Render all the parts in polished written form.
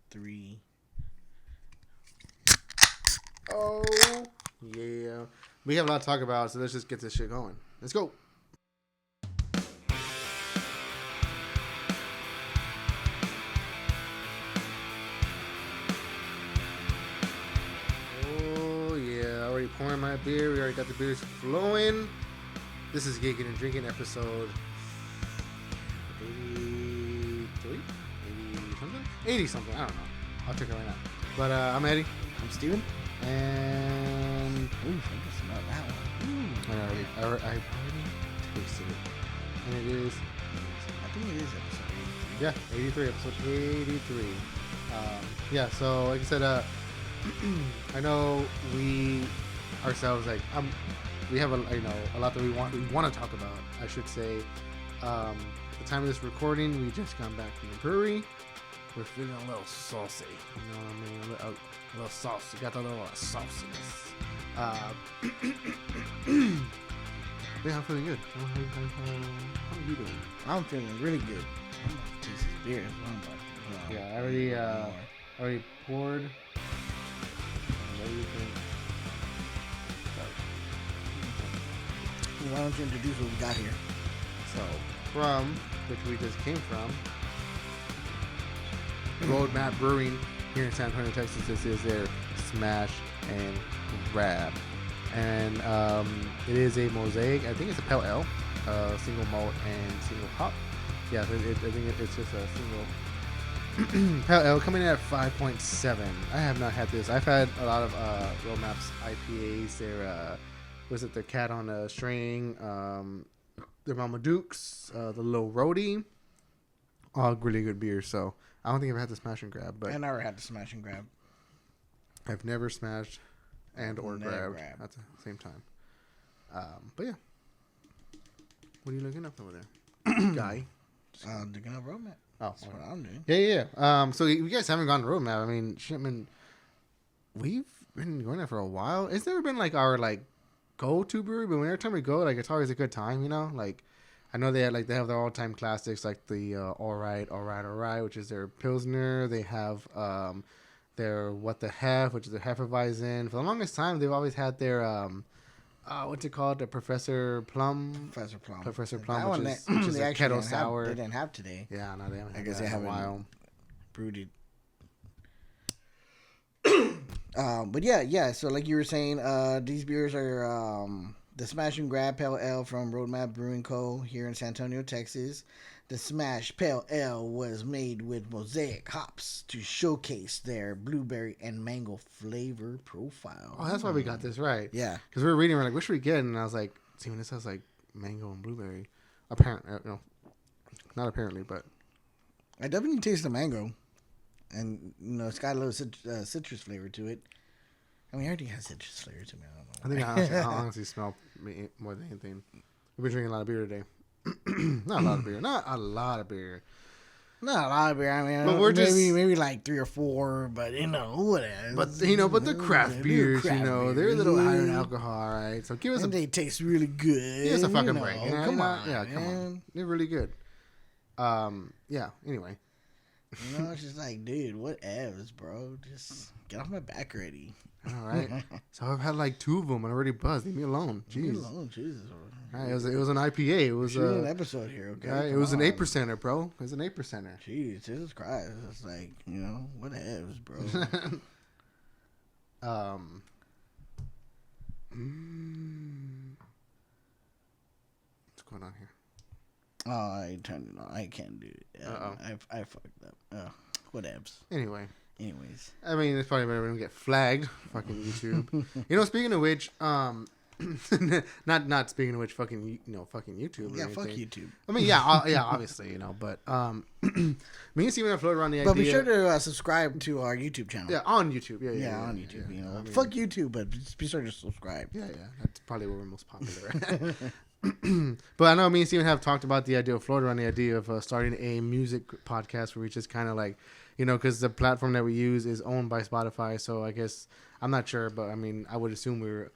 3. Oh, yeah. We have a lot to talk about, so let's just get this shit going. Let's go. Oh, yeah. Already pouring my beer. We already got the beers flowing. This is Geekin and Drinkin, episode 83? 80 something? 80 something. I don't know. I'll check it right now. But I'm Eddie. I'm Steven. And Ooh, I can smell that one. I already tasted it. And it is, I think it is episode 83. yeah, 83, episode 83. Yeah, so like I said, I know we ourselves, like, we have a lot that we want to talk about, I should say. The time of this recording, we just got back from the brewery. We're feeling a little saucy. You know what I mean? A little saucy. Got a little sauciness. Yeah, I'm feeling good. How are you doing? I'm feeling really good. I'm about to taste this beer. Yeah, I already poured. What do you think? Why don't you introduce what we got here? So, from which we just came from, Roadmap Brewing here in San Antonio, Texas. This is their Smash and Grab, and it is a mosaic. I think it's a pale ale, single malt and single hop. Yeah, I think it's just a single pale ale coming in at 5.7. I have not had this. I've had a lot of Roadmap's IPAs. Their their Cat on a String, their Mama Dukes, the Low Roadie, all really good beers. So I don't think I've had the Smash and Grab, but I never had the Smash and Grab. I've never smashed or grabbed at the same time. But yeah, what are you looking up over there, guy? Looking up Roadmap. Oh, That's what I'm doing. Yeah. So you guys haven't gone to Roadmap. I mean, we've been going there for a while. It's never been like our go-to brewery, but every time we go, it's always a good time. You know, I know they have their all-time classics like the All Right, which is their Pilsner. They have their What the Hef, which is their Hefeweizen. For the longest time, they've always had their what's it called? The Professor Plum, which is a kettle sour. They didn't have today. Yeah, no, they haven't. I guess they haven't in a while. Brewed it. But yeah. So like you were saying, these beers are the Smash and Grab Pale Ale from Roadmap Brewing Co. here in San Antonio, Texas. The Smash Pale Ale was made with mosaic hops to showcase their blueberry and mango flavor profile. Oh, that's why we got this right. Yeah, because we were reading, we're like, what should we get? And I was like, see, when this has mango and blueberry, apparently, not apparently, but I definitely taste the mango, and it's got a little citrus flavor to it. I mean, it already has citrus flavor to me. I don't know. I think I honestly smell me more than anything. We've been drinking a lot of beer today. Not a lot of beer. Not a lot of beer. I mean, but we're maybe like 3 or 4, but whatever. But but the craft beers, they're a little higher in alcohol, right? So give us they taste really good. Give us a fucking break. Come on, come on. They're really good. Yeah. Anyway. It's just like, dude, whatevs, bro. Just get off my back already. All right. So I've had 2 of them and already buzzed. Leave me alone. Jeez. Leave me alone, Jesus. Right, it was an IPA. It was an episode here, okay? Right, it was an 8%er, bro. It was an 8%er. Jeez, Jesus Christ. It's like, whatevs, bro. What's going on here? Oh, I turned it on. I can't do it. I fucked up. Whatevs. Anyways, I mean, it's probably better when we get flagged. Fucking YouTube. Speaking of which, not speaking of which, fucking YouTube. Yeah, fuck YouTube. I mean, yeah, obviously, but me and Steven have floated around the idea. But be sure to subscribe to our YouTube channel. Yeah, on YouTube. Yeah, on YouTube. Fuck YouTube, but just be sure to subscribe. Yeah, that's probably where we're most popular. But I know me and Steven have talked about the idea of floating around the idea of starting a music podcast where we just kind of because the platform that we use is owned by Spotify. So I guess I'm not sure, but I mean, I would assume we're,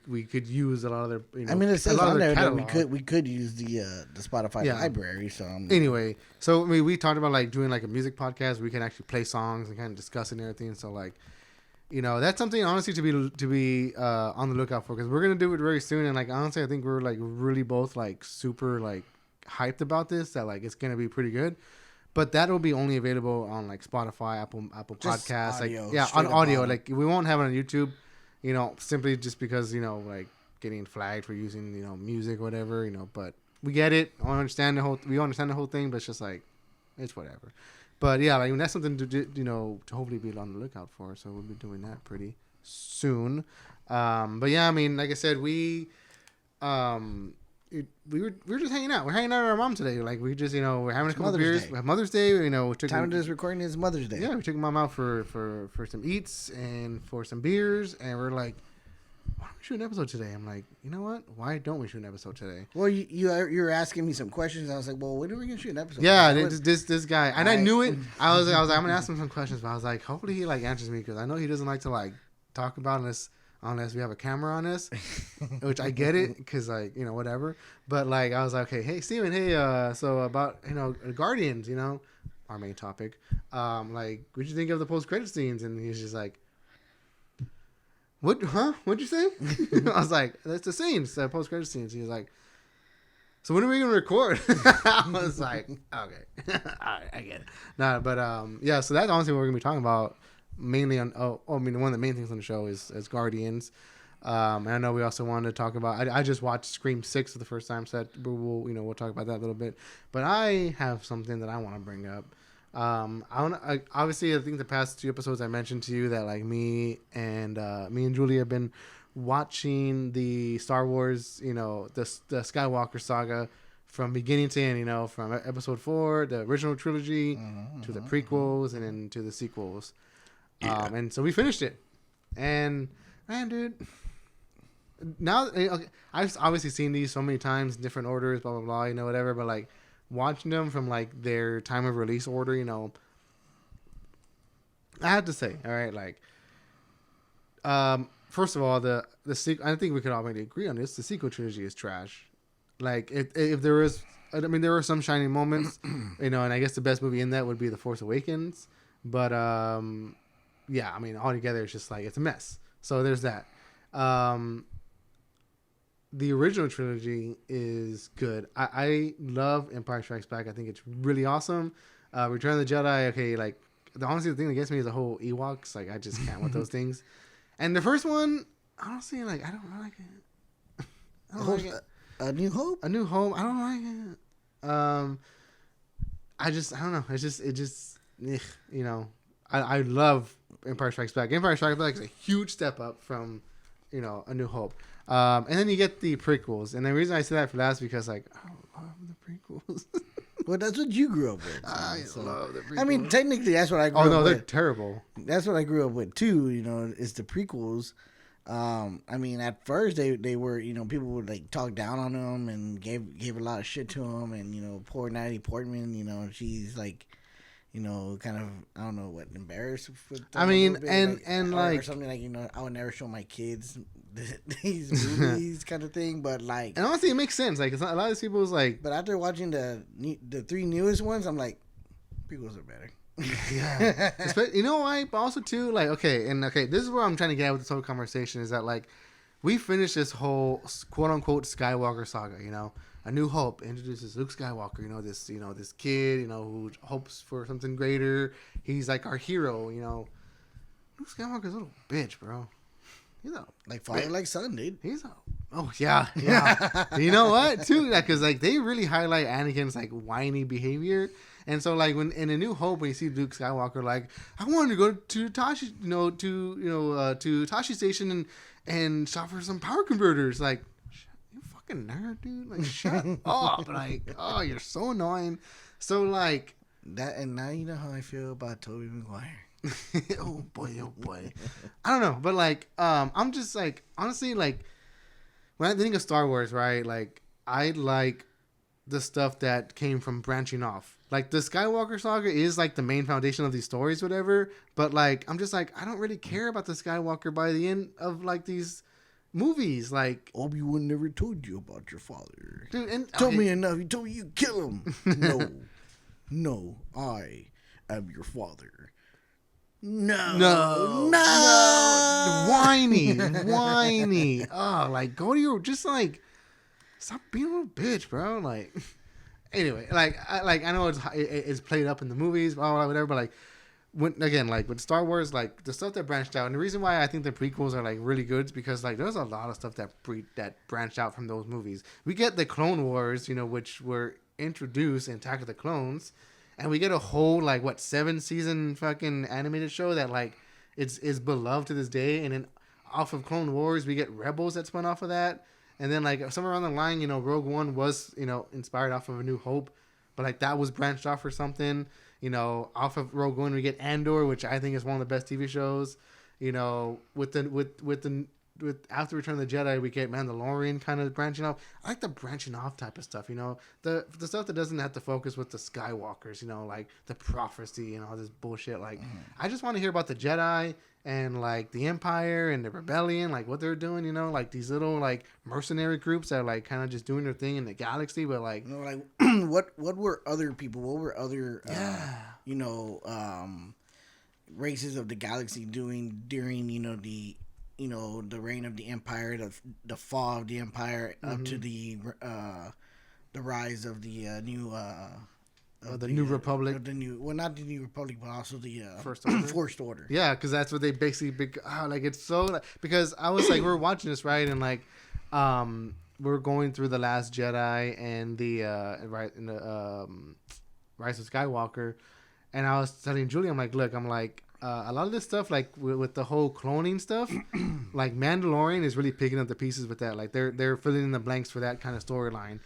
we could use a lot of their. I mean, it says a lot on of their there that catalog. we could use the Spotify library. So anyway, so we talked about like doing like a music podcast where we can actually play songs and kind of discuss it and everything. So like, that's something honestly to be on the lookout for, because we're gonna do it very soon. And like honestly, I think we're like really both like super like hyped about this, that like it's gonna be pretty good. But that will be only available on like Spotify, Apple Podcasts, audio, like on audio. Like we won't have it on YouTube, simply just because like getting flagged for using music or whatever, But we get it. We understand the whole thing, but it's just like it's whatever. But yeah, like that's something to to hopefully be on the lookout for. So we'll be doing that pretty soon. But yeah, I mean, like I said, we were just hanging out. We're hanging out with our mom today. Like we just we're having a couple beers. We have Mother's Day. We took time of this recording is Mother's Day. Yeah, we took mom out for some eats and for some beers, and we're like, why don't we shoot an episode today? I'm like, you know what? Why don't we shoot an episode today? Well, you were asking me some questions. I was like, well, when are we gonna shoot an episode? Yeah, this guy, and I knew it. I was like, I'm gonna ask him some questions, but I was like, hopefully he like answers me, because I know he doesn't like to like talk about unless we have a camera on us, which I get it, because like whatever. But like I was like, okay, hey Steven, hey, so about Guardians, our main topic, like what'd you think of the post credit scenes? And he's just like, what? Huh? What'd you say? I was like, that's the scenes, the post credit scenes. He was like, so when are we gonna record? I was like, okay, all right, I get it. Nah, but yeah, so that's honestly what we're gonna be talking about. Mainly on one of the main things on the show is Guardians. And I know we also wanted to talk about. I just watched Scream 6 for the first time, so we'll talk about that a little bit. But I have something that I want to bring up. Obviously, I think the past 2 episodes I mentioned to you that like me and Julie have been watching the Star Wars, the Skywalker saga from beginning to end. From episode 4, the original trilogy, to the prequels, and then to the sequels. Yeah. And so we finished it, and man, dude, now I've obviously seen these so many times in different orders, blah blah blah, whatever. But like watching them from like their time of release order, I have to say, all right, like, first of all, the sequel. I think we could all maybe agree on this. The sequel trilogy is trash. Like, if there is, I mean, there were some shining moments, and I guess the best movie in that would be The Force Awakens, but yeah, I mean, altogether, it's just like, it's a mess. So there's that. The original trilogy is good. I love Empire Strikes Back. I think it's really awesome. Return of the Jedi, okay, like, honestly, the thing that gets me is the whole Ewoks. Like, I just can't with those things. And the first one, honestly, like, I don't like it. I don't like it. A New Hope? A New Hope, I don't like it. I don't know. It just, I love Empire Strikes Back. Empire Strikes Back is a huge step up from, A New Hope. And then you get the prequels. And the reason I say that for that is because, like, I love the prequels. Well, that's what you grew up with. I love the prequels. I mean, technically, that's what I grew up with. Oh, no, they're terrible. That's what I grew up with, too, is the prequels. I mean, at first, they were, people would, like, talk down on them and gave a lot of shit to them. And, poor Natalie Portman, she's, like, kind of, I don't know what, embarrassed with I mean, bit, and or something like, I would never show my kids these movies kind of thing, but like, and honestly, it makes sense. Like, it's not, a lot of people was like, but after watching the 3 newest ones, I'm like, prequels are better. Yeah, why? But also too, like, okay, this is where I'm trying to get at with this whole conversation is that like, we finished this whole quote unquote Skywalker saga. A New Hope introduces Luke Skywalker. This kid, who hopes for something greater. He's like our hero. Luke Skywalker's a little bitch, bro. He's a like father, like son, dude. He's a yeah. You know what? Too, because like they really highlight Anakin's like whiny behavior. And so, like, when in A New Hope, when you see Luke Skywalker, like, I wanted to go to Tashi, to Tashi Station and shop for some power converters. Like, you fucking nerd, dude. Like, shut up. Like, oh, you're so annoying. So, like, that, and now you know how I feel about Tobey Maguire. Oh boy. I don't know, but like, I'm just like, honestly, like, when I think of Star Wars, right? Like, I like the stuff that came from branching off. Like, the Skywalker saga is like the main foundation of these stories, whatever. But like, I'm just like, I don't really care about the Skywalker by the end of like these movies. Like Obi-Wan never told you about your father. dude, and Told me enough. He told me you kill him. No, I am your father. No. Whiny. Oh, like go to your just like stop being a little bitch, bro. Like anyway, I know it's played up in the movies, blah, blah, whatever, but like like with Star Wars, like the stuff that branched out, and the reason why I think the prequels are like really good is because like there's a lot of stuff that branched out from those movies. We get the Clone Wars, which were introduced in Attack of the Clones, and we get a whole like 7-season fucking animated show that like is beloved to this day, and then off of Clone Wars we get Rebels that spun off of that, and then like somewhere around the line, Rogue One was inspired off of A New Hope, but like that was branched off or something. Off of Rogue One, we get Andor, which I think is one of the best TV shows. With after Return of the Jedi, we get Mandalorian kind of branching off. I like the branching off type of stuff. The stuff that doesn't have to focus with the Skywalkers. Like the prophecy and all this bullshit. Like I just want to hear about the Jedi and like the Empire and the Rebellion, like what they're doing. Like these little like mercenary groups that are like kind of just doing their thing in the galaxy, but like what were other people? What were other races of the galaxy doing during the reign of the Empire, the fall of the Empire, up to the rise of the new the New Republic, not the New Republic, but also the First Order. Yeah, because that's what they basically it's so because I was like we were watching this right, and like we're going through the Last Jedi and the Rise of Skywalker, and I was telling Julie, I'm like, look, I'm like. A lot of this stuff, like with the whole cloning stuff, like Mandalorian is really picking up the pieces with that. Like they're filling in the blanks for that kind of storyline,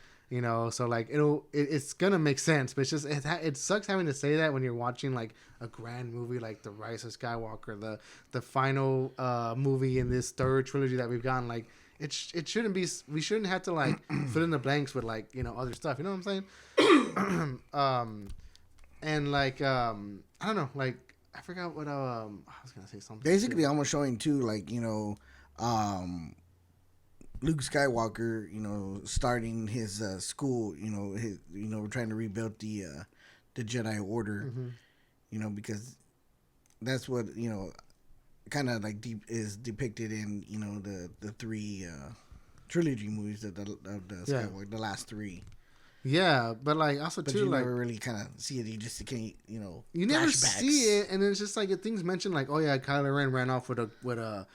So like it's gonna make sense, but it's just it sucks having to say that when you're watching like a grand movie like The Rise of Skywalker, the final movie in this third trilogy that we've gotten. Like it shouldn't be. We shouldn't have to like fill in the blanks with like other stuff. You know what I'm saying? And like I don't know, like. I forgot what I was gonna say something. Basically, almost showing too, like Luke Skywalker, starting his school. We're trying to rebuild the Jedi Order. Because that's what kind of like is depicted in the three trilogy movies of the Skywalker, the last three. Yeah, but like also but too, you like never really kind of see it. You just can't, you never see it, and it's just like things mentioned like, oh yeah, Kylo Ren ran off with a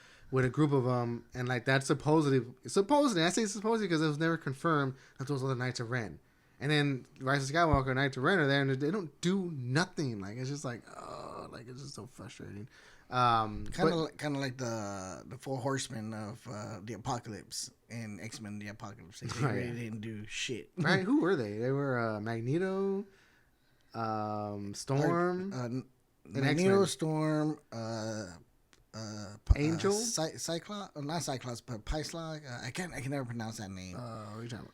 group of them, and like that's supposedly. I say supposedly because it was never confirmed that those are the Knights of Ren, and then Rise of Skywalker and Knights of Ren are there, and they don't do nothing. Like it's just like, oh, like it's just so frustrating. Kind of like the Four Horsemen of the Apocalypse and X-Men: The Apocalypse. They really didn't do shit. Right? Who were they? They were Magneto, Storm, Magneto, Storm, Angel, Cyclops, not Cyclops, but Pyslog. I can never pronounce that name. What are you talking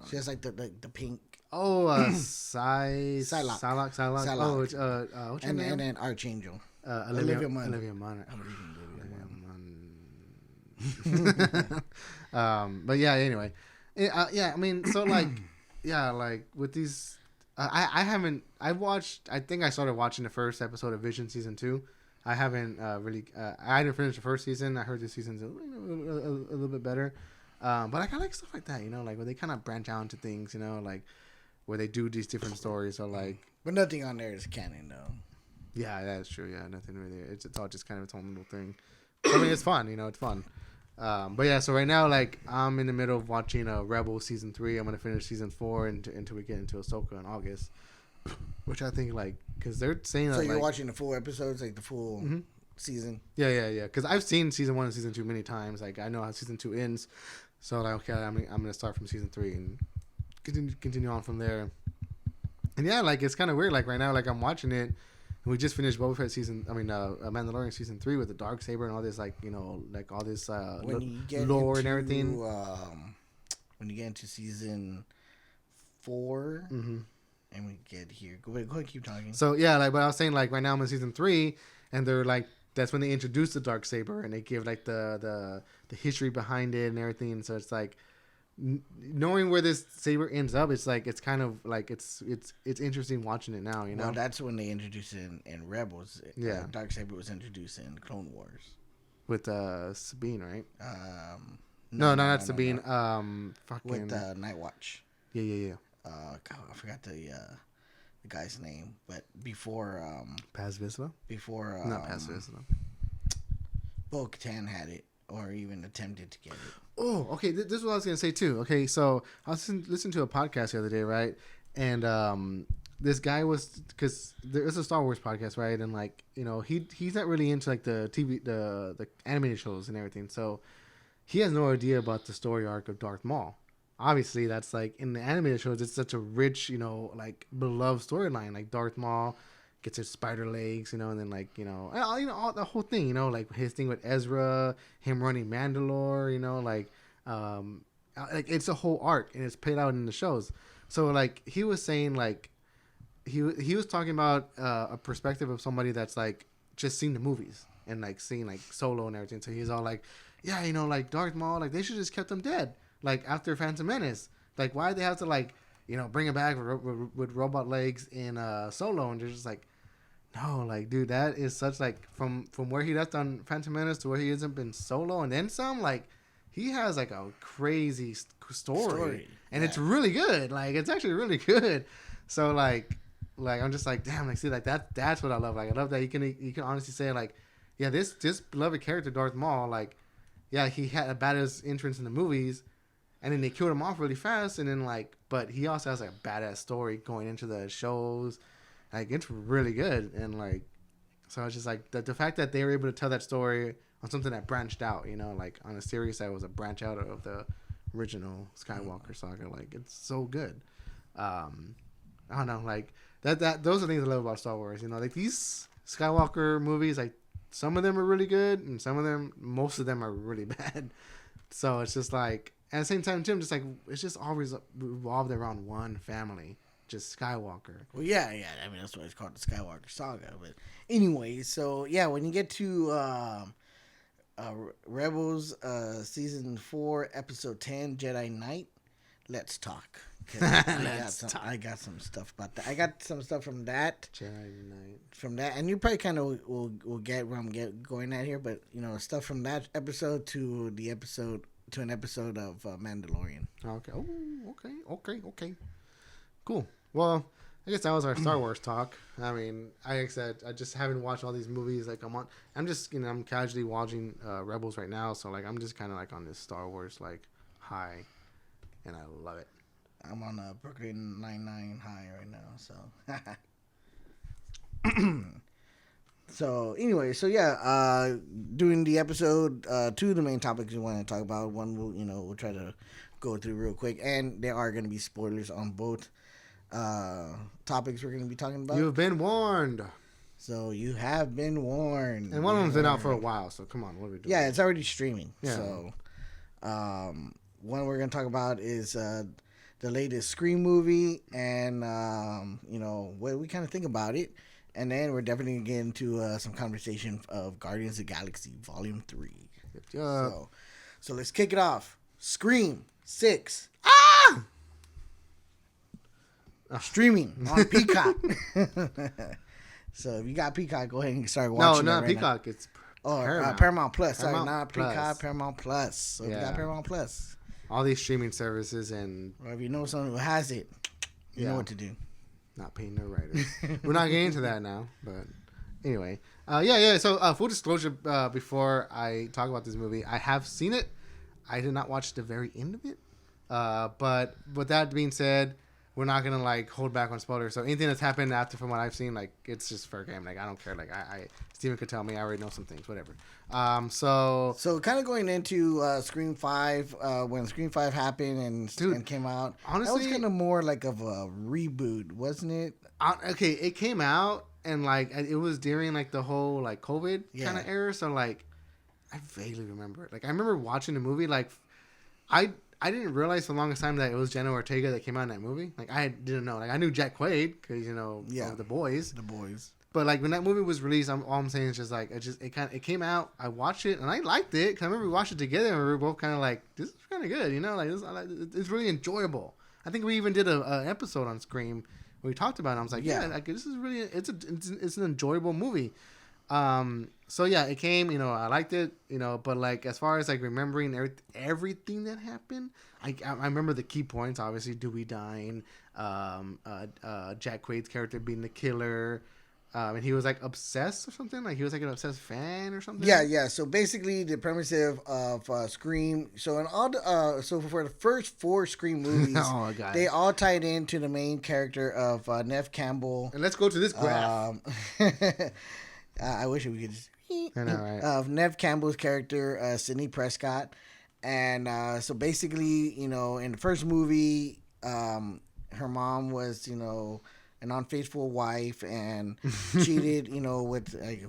she has like the pink. Oh, Psylocke. Oh, what's her name? And then Archangel. Olivia Munn. But yeah, anyway, I mean, so like, yeah, like with these, I've watched. I think I started watching the first episode of Vision season 2. I haven't really. I didn't finish the first season. I heard this season's a little bit better, but I kind of like stuff like that, like where they kind of branch out into things, like where they do these different stories. So like, but nothing on there is canon though. Yeah, that's true. Yeah, nothing really. It's all just kind of its own little thing. I mean, it's fun. It's fun. But yeah, so right now, like, I'm in the middle of watching Rebel season 3. I'm gonna finish season 4 until we get into Ahsoka in August, which I think like because they're saying so that, you're like, watching the full episodes, like the full season. Yeah. Because I've seen season 1 and season 2 many times. Like I know how season 2 ends, so like okay, I'm gonna start from season 3 and continue on from there. And yeah, like it's kind of weird. Like right now, like I'm watching it. We just finished Boba Fett Mandalorian season 3 with the Darksaber and all this, like like all this lore and everything. When you get into season 4, and we get here, go ahead, keep talking. So yeah, like what I was saying, like right now I'm in season 3, and they're like that's when they introduced the Darksaber and they give like the history behind it and everything. So it's like knowing where this saber ends up, it's like it's kind of like it's interesting watching it now. You know, well, that's when they introduced it in Rebels. Yeah, Darksaber was introduced in Clone Wars with Sabine, right? No, not Sabine. Fucking with Night Watch. Yeah. God, I forgot the guy's name, but before Paz Vizsla? Before not Paz Vizsla. Bo-Katan had it, or even attempted to get it. Oh, okay. This is what I was gonna say too. Okay, so I was listening to a podcast the other day, right? And this guy was, because there's a Star Wars podcast, right? And like, you know, he's not really into like the TV, the animated shows and everything, so he has no idea about the story arc of Darth Maul. Obviously, that's like in the animated shows, it's such a rich, you know, like beloved storyline. Like Darth Maul gets his spider legs, you know, and then like, all the whole thing, you know, like his thing with Ezra, him running Mandalore, you know, like it's a whole arc and it's played out in the shows. So like he was saying, like he was talking about a perspective of somebody that's like just seen the movies and like seen like Solo and everything. So he's all like, yeah, you know, like Darth Maul, like they should just kept him dead. Like after Phantom Menace, like why did they have to like, you know, bring him back with robot legs in Solo? And they're just like, no, like dude, that is such like from where he left on Phantom Menace to where he ends up in Solo and then some. Like he has like a crazy story. And it's really good. Like it's actually really good. So like I'm just like, damn, like see, like that's what I love. Like I love that you can honestly say like, yeah, this beloved character Darth Maul, like, yeah, he had a badass entrance in the movies. And then they killed him off really fast, and then like, but he also has like a badass story going into the shows, like it's really good, and like, so it's just like the fact that they were able to tell that story on something that branched out, you know, like on a series that was a branch out of the original Skywalker saga, like it's so good. I don't know, like that those are things I love about Star Wars, you know, like these Skywalker movies, like some of them are really good, and most of them are really bad. So it's just like. At the same time, Tim, just like it's just always revolved around one family, just Skywalker. Well, yeah. I mean, that's why it's called the Skywalker Saga. But anyway, so yeah, when you get to Rebels season 4, episode 10, Jedi Knight, let's talk. I got some stuff about that. I got some stuff from that. Jedi Knight. From that, and you probably kind of will get where I'm going at here, but you know, stuff from that episode to the episode. To an episode of Mandalorian. Okay. Oh, okay. Cool. Well, I guess that was our Star Wars talk. I mean, I just haven't watched all these movies. Like I'm just, you know, I'm casually watching Rebels right now. So like, I'm just kind of like on this Star Wars like high, and I love it. I'm on a Brooklyn Nine-Nine high right now. So. So anyway, doing the episode, two of the main topics we want to talk about. One we'll try to go through real quick, and there are going to be spoilers on both topics we're going to be talking about. You've been warned. So you have been warned. And one of them's been out for a while, so come on, what are we doing? Yeah, it's already streaming. Yeah. So one we're going to talk about is the latest Scream movie, and what we kind of think about it. And then we're definitely going to get into some conversation of Guardians of the Galaxy Volume 3. So let's kick it off. Scream 6. Ah! Streaming on Peacock. So if you got Peacock, go ahead and start watching. No, not Peacock. Now. It's Paramount Plus. Sorry, not Peacock, Paramount Plus. So if you got Paramount Plus. All these streaming services and... Or if you know someone who has it, you know what to do. Not paying no writers. We're not getting into that now, but anyway. So full disclosure, before I talk about this movie, I have seen it. I did not watch the very end of it. But with that being said, we're not gonna like hold back on spoilers. So anything that's happened after from what I've seen, like it's just fair game. Like I don't care. Like Steven could tell me. I already know some things. Whatever. So kind of going into Scream 5, when Scream 5 happened and came out, honestly, that was kind of more like of a reboot, wasn't it? Okay, it came out and like it was during like the whole like COVID kind of era. So like I vaguely remember it. Like I remember watching the movie. Like I didn't realize for the longest time that it was Jenna Ortega that came out in that movie. Like I didn't know. Like I knew Jack Quaid because of The Boys. But like when that movie was released, all I'm saying is just like it came out. I watched it and I liked it. 'Cause I remember we watched it together and we were both kind of like, this is kind of good, you know, like it's really enjoyable. I think we even did a episode on Scream where we talked about it. I was like, yeah, like this is really it's an enjoyable movie. So yeah, it came, you know, I liked it, you know, but like as far as like remembering everything that happened, I remember the key points. Obviously, Dewey dying, Jack Quaid's character being the killer. And he was like obsessed or something. Like he was like an obsessed fan or something. Yeah. So basically, the premise of Scream. So in all the so for the first 4 Scream movies, they all tied into the main character of Neve Campbell. And let's go to this graph. I wish we could just. I know, right? Of Neve Campbell's character, Sidney Prescott, and so basically, you know, in the first movie, her mom was, you know, an unfaithful wife and cheated, you know, with like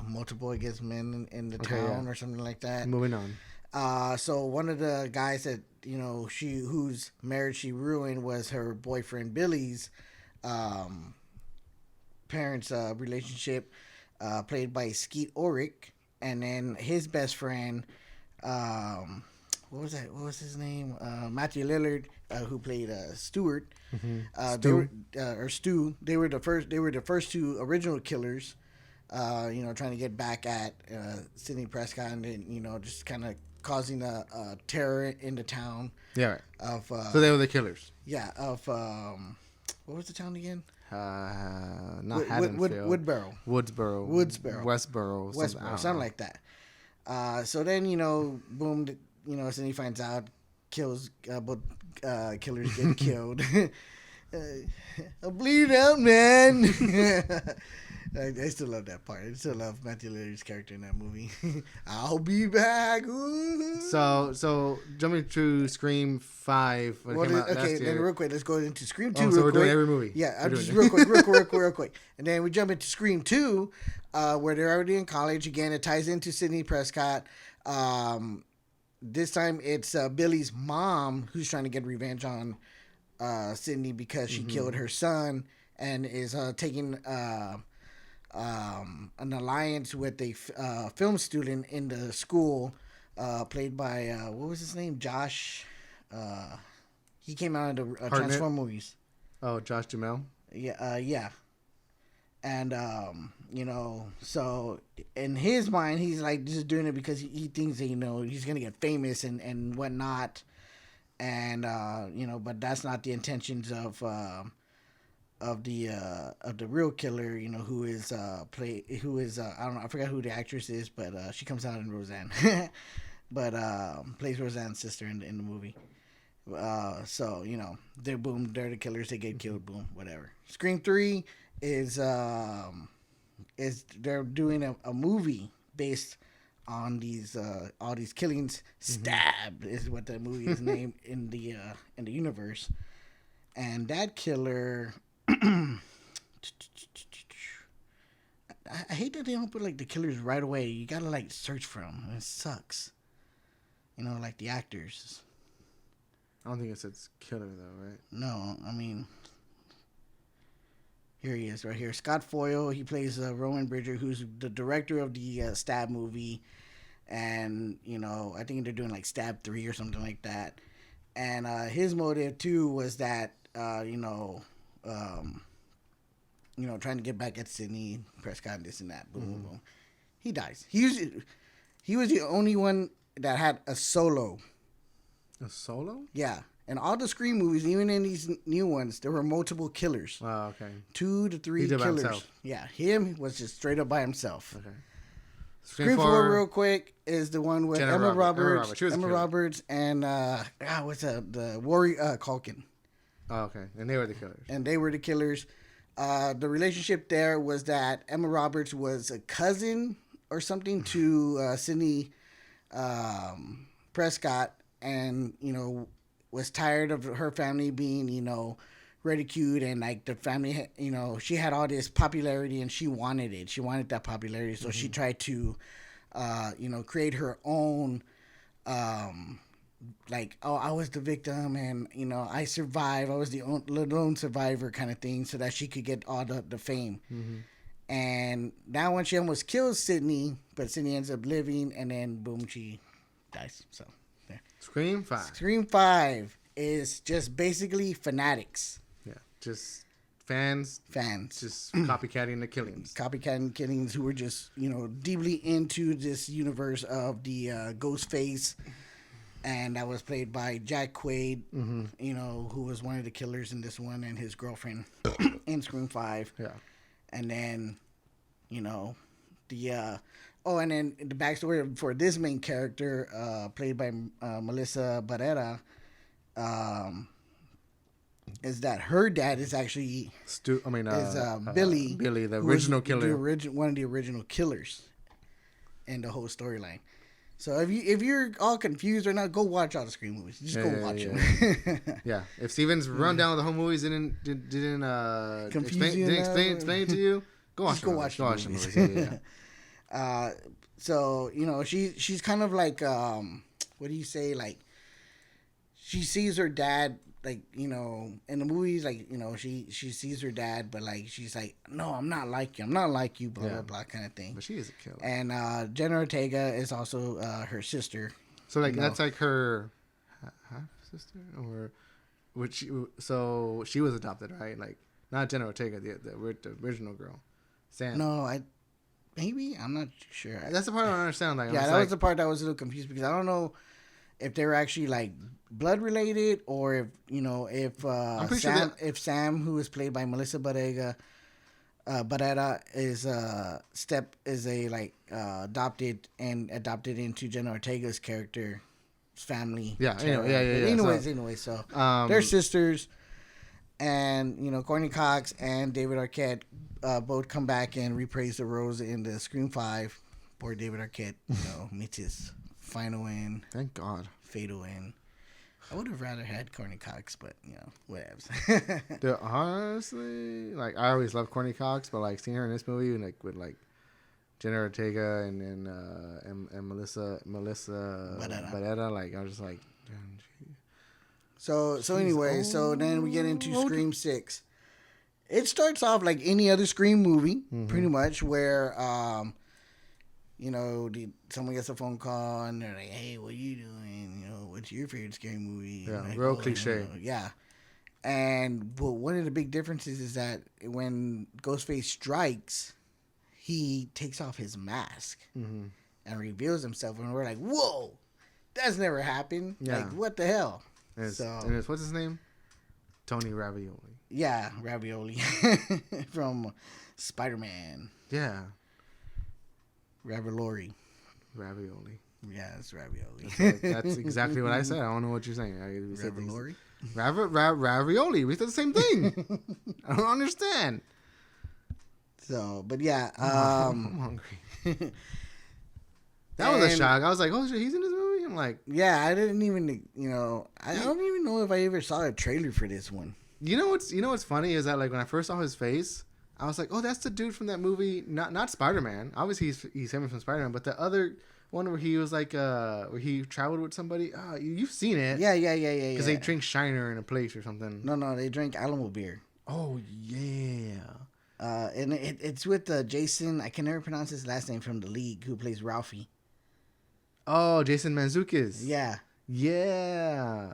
multiple, I guess, men in the town or something like that. Moving on. So one of the guys that, you know, whose marriage she ruined was her boyfriend Billy's parents' relationship, played by Skeet Ulrich, and then his best friend, what was his name? Matthew Lillard, who played Stuart. Stu. They were the first 2 original killers. You know, trying to get back at Sidney Prescott, and then, you know, just kind of causing a terror in the town. Yeah. Right. So they were the killers. Yeah. What was the town again? Not Haddonfield. Woodsboro. Westboro. Something like that. So then, you know, boom, you know, Sidney finds out, kills, both killers get killed. I'll bleed out, man. I still love that part. I still love Matthew Lillard's character in that movie. I'll be back. Ooh. So jumping to Scream 5. Okay, then real quick, let's go into Scream 2 so real we're quick. doing every movie. Yeah, just real quick. And then we jump into Scream 2, where they're already in college. Again, it ties into Sidney Prescott. This time it's Billy's mom who's trying to get revenge on Sidney because she killed her son and is taking an alliance with a film student in the school, played by what was his name? Josh. He came out of the Transform movies. Oh, Josh Duhamel. Yeah. And you know, so in his mind, he's like just doing it because he thinks that, you know, he's gonna get famous and whatnot, and you know, but that's not the intentions of the real killer, you know, who is I don't know, I forgot who the actress is, but she comes out in Roseanne, but plays Roseanne's sister in the movie. So, you know, they're the killers, they get killed, boom, whatever. Scream 3 is they're doing a movie based on these all these killings. Stab is what the movie is named in the universe, and that killer. I hate that they don't put like the killers right away. You gotta like search for them. It sucks. You know, like the actors. I don't think it says killer though, right? No, I mean, here he is right here. Scott Foyle. He plays Rowan Bridger, who's the director of the Stab movie, and you know, I think they're doing like Stab 3 or something like that. And his motive too was that trying to get back at Sidney Prescott and this and that. Boom, boom, boom. He dies. He was the only one that had a solo. A solo? Yeah. In all the Scream movies, even in these new ones, there were multiple killers. Oh, okay. 2 to 3 killers. Yeah, him was just straight up by himself. Okay. Scream 4 real quick is the one with Emma Roberts and what's that? The Warrior Culkin. Oh, okay. And they were the killers. The relationship there was that Emma Roberts was a cousin or something to Sidney Prescott, and you know, was tired of her family being, you know, ridiculed, and like the family, you know, she had all this popularity and she wanted it. She wanted that popularity, so she tried to, you know, create her own. Like, oh, I was the victim, and you know, I survived. I was the lone survivor, kind of thing, so that she could get all the fame. And now when she almost kills Sydney, but Sydney ends up living, and then boom, she dies. So there. Scream 5. Scream 5 is just basically fanatics. Yeah, just fans just copycatting the killings. Copycatting killings who were just, deeply into this universe of the Ghostface. And that was played by Jack Quaid, who was one of the killers in this one, and his girlfriend in Scream 5. Yeah. And then, and then the backstory for this main character, played by Melissa Barrera, is that her dad is actually Billy. Billy, the original killer. One of the original killers in the whole storyline. So if you're all confused or not, go watch all the Scream movies. Just go watch them. Yeah. If Steven's run down the whole movies didn't explain it to you, go watch the movies. Yeah. So she's kind of like what do you say? Like she sees her dad. Like, in the movies, like, she sees her dad, but, like, she's like, no, I'm not like you, blah, blah, blah, kind of thing. But she is a killer. And Jenna Ortega is also her sister. So, like, that's like her half-sister? Or, so she was adopted, right? Like, not Jenna Ortega, the original girl. Sam. No, maybe? I'm not sure. That's the part I don't understand. Like, yeah, that was the part that was a little confused because I don't know if they were actually like blood related or if if Sam, who is played by Melissa Barrera, is adopted into Jenna Ortega's character's family. Yeah. Anyways, so they're sisters, and Courtney Cox and David Arquette both come back and reprise the roles in the Scream 5. Poor David Arquette, meets his final end. Thank God. Fatal end. I would have rather had Courtney Cox, but whatever. Dude, honestly, like I always loved Courtney Cox, but like seeing her in this movie and like with like Jenna Ortega and Melissa Barrera, like I was just like, damn, so anyway, so then we get into Scream 6. It starts off like any other Scream movie, pretty much, where someone gets a phone call and they're like, hey, what are you doing? What's your favorite scary movie? Yeah, like, real cliche. Yeah. But one of the big differences is that when Ghostface strikes, he takes off his mask and reveals himself. And we're like, whoa, that's never happened. Yeah. Like, what the hell? And it's what's his name? Tony Ravioli. Yeah, Ravioli from Spider-Man. Yeah. Ravioli. Yeah, it's ravioli. That's exactly what I said. I don't know what you're saying. Ravioli? Ravioli. We said the same thing. I don't understand. So, but yeah. I'm hungry. That was a shock. I was like, oh shit, he's in this movie? I'm like... Yeah, I didn't even, I don't even know if I ever saw a trailer for this one. You know what's funny is that like when I first saw his face, I was like, oh, that's the dude from that movie. Not Spider-Man. Obviously, he's him from Spider-Man, but the other one where he was like, where he traveled with somebody. You've seen it. Yeah. Because they drink Shiner in a place or something. No, they drink Alamo beer. Oh, yeah. And it's with Jason, I can never pronounce his last name, from The League, who plays Ralphie. Oh, Jason Mantzoukas. Yeah. Yeah.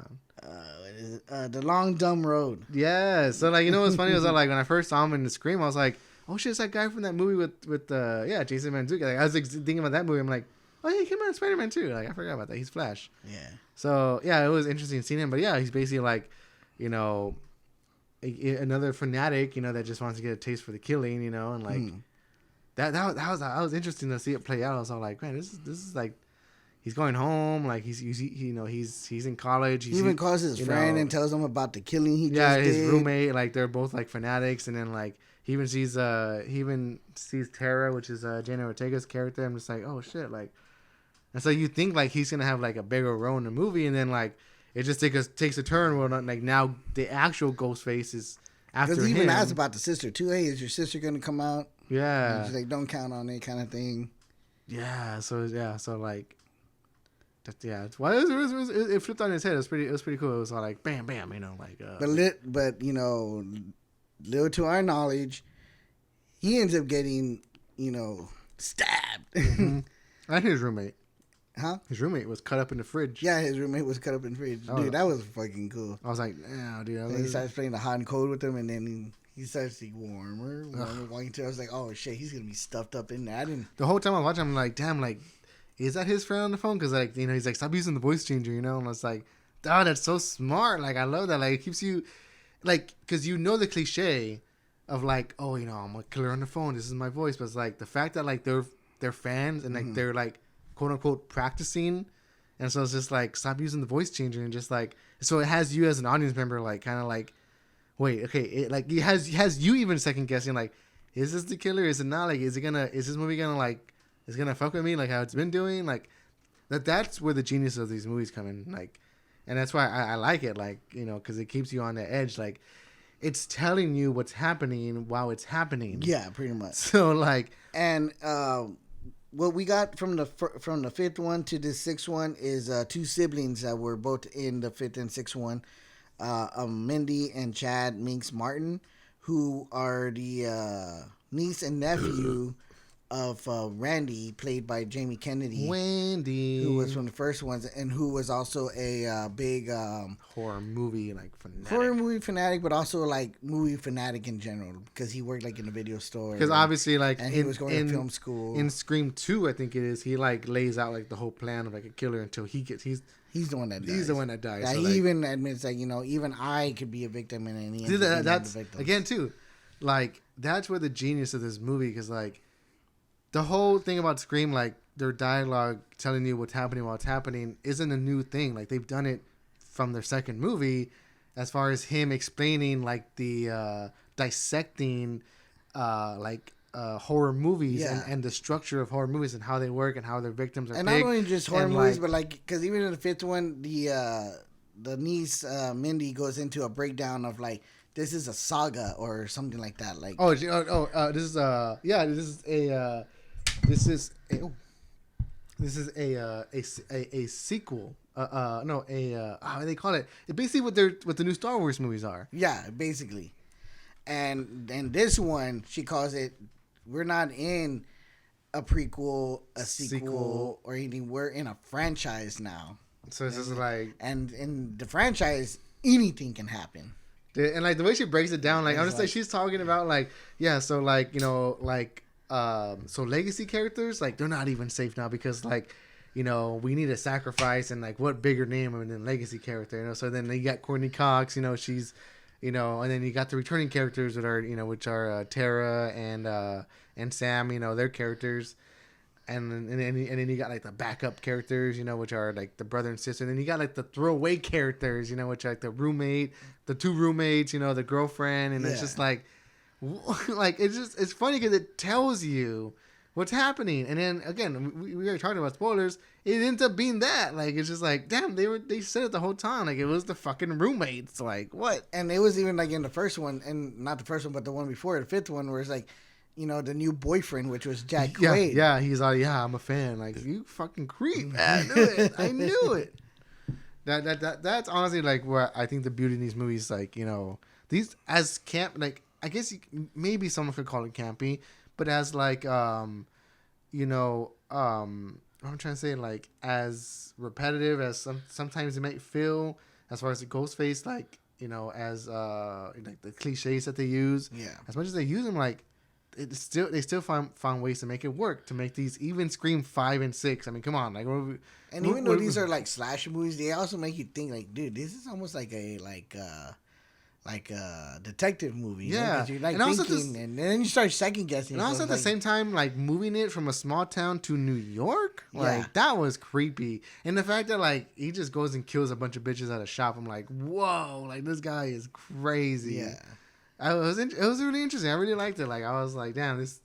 The Long Dumb Road. Yeah. So like, what's funny was that like when I first saw him in the Scream, I was like, oh shit, it's that guy from that movie with Jason Mantzoukas. Like, I was thinking about that movie. I'm like, oh yeah, he came out in Spider-Man too. Like I forgot about that. He's Flash. Yeah. So yeah, it was interesting seeing him. But yeah, he's basically like, another fanatic, that just wants to get a taste for the killing, and like that was interesting to see it play out. I was all like, man, this is like. He's going home, like he's in college. He even calls his friend and tells him about the killing he just did. His roommate, like they're both like fanatics, and then like he even sees Tara, which is Jenna Ortega's character. I'm just like, oh shit, like, and so you think like he's gonna have like a bigger role in the movie, and then like it just takes a turn where like now the actual Ghostface is after him. Because he even asked about the sister too. Hey, is your sister gonna come out? Yeah. And she's like, don't count on it, kind of thing. Yeah. So like. Yeah, it flipped on his head. It was pretty cool. It was all like bam, bam, like. But little to our knowledge, he ends up getting, stabbed. Mm-hmm. And his roommate. Huh? His roommate was cut up in the fridge. Yeah, his roommate was cut up in the fridge. Dude, that was fucking cool. I was like, yeah, dude. And he starts playing the hot and cold with him, and then he starts to get warmer, walking to. I was like, oh shit, he's gonna be stuffed up in there. The whole time I was watching, I'm like, damn, like, is that his friend on the phone? Because he's like, stop using the voice changer, And I was like, oh, that's so smart. Like, I love that. Like, it keeps you, like, because the cliche of like, oh, I'm a killer on the phone. This is my voice. But it's like the fact that like they're fans and like they're like quote unquote practicing, and so it's just like stop using the voice changer and just like so it has you as an audience member like kind of like wait, okay, it has you even second guessing like, is this the killer? Is it not? Like, is this movie gonna like is it gonna fuck with me like how it's been doing? Like that's where the genius of these movies come in. Like, and that's why I like it. Like, because it keeps you on the edge. Like, it's telling you what's happening while it's happening. Yeah, pretty much. So like, and what we got from the fifth one to the sixth one is two siblings that were both in the fifth and sixth one, Mindy and Chad Minx Martin, who are the niece and nephew of Randy, played by Jamie Kennedy, Wendy, who was from the first ones, and who was also a big horror movie fanatic, but also like movie fanatic in general, because he worked like in a video store. Because obviously, like, and he was going to film school. In Scream 2, I think it is, he like lays out like the whole plan of like a killer until he's the one that dies. He's the one that dies. Yeah, so, he like, even admits that even I could be a victim, and he that's again too, like that's where the genius of this movie, because like. The whole thing about Scream, like, their dialogue telling you what's happening while it's happening isn't a new thing. Like, they've done it from their second movie as far as him explaining, like, the dissecting, horror movies and the structure of horror movies and how they work and how their victims are and big. not only just horror movies, but, like, because even in the fifth one, the niece, Mindy, goes into a breakdown of, like, this is a saga or something like that. Like, this is a sequel. How do they call it? It's basically what the new Star Wars movies are. Yeah, basically. And this one, she calls it. We're not in a prequel, a sequel, or anything. We're in a franchise now. So it's just like, and in the franchise, anything can happen. And like the way she breaks it down, like honestly, she's talking about like, yeah, so like so legacy characters, like they're not even safe now because like, we need a sacrifice, and like what bigger name than legacy character, So then you got Courtney Cox, she's, and then you got the returning characters that are, which are Tara and Sam, their characters. And then you got like the backup characters, which are like the brother and sister. And then you got like the throwaway characters, which are like the roommate, the two roommates, the girlfriend, and it's just like it's funny because it tells you what's happening. And then again, we already talked about spoilers. It ends up being that like it's just like damn, they said it the whole time like it was the fucking roommates. Like what? And it was even like in the first one, and not the first one, but the one before, the fifth one, where it's like. The new boyfriend, which was Jack Quaid. Yeah, he's like, I'm a fan. Like, you fucking creep. I knew it. That's honestly like where I think the beauty in these movies, like, these as camp, like, I guess maybe someone could call it campy, but as like, I'm trying to say, like, as repetitive as sometimes it might feel, as far as the Ghostface, like, as like the cliches that they use. Yeah. As much as they use them, like. They still found ways to make it work, to make these even Scream 5 and 6. I mean, come on, like, even though these are like slasher movies, they also make you think like, dude, this is almost like a detective movie. Yeah, you're like thinking, and then you start second guessing. And also at the same time, like moving it from a small town to New York, like that was creepy. And the fact that like he just goes and kills a bunch of bitches at a shop, I'm like, whoa, like this guy is crazy. Yeah. It was really interesting. I really liked it. Like I was like, damn, this,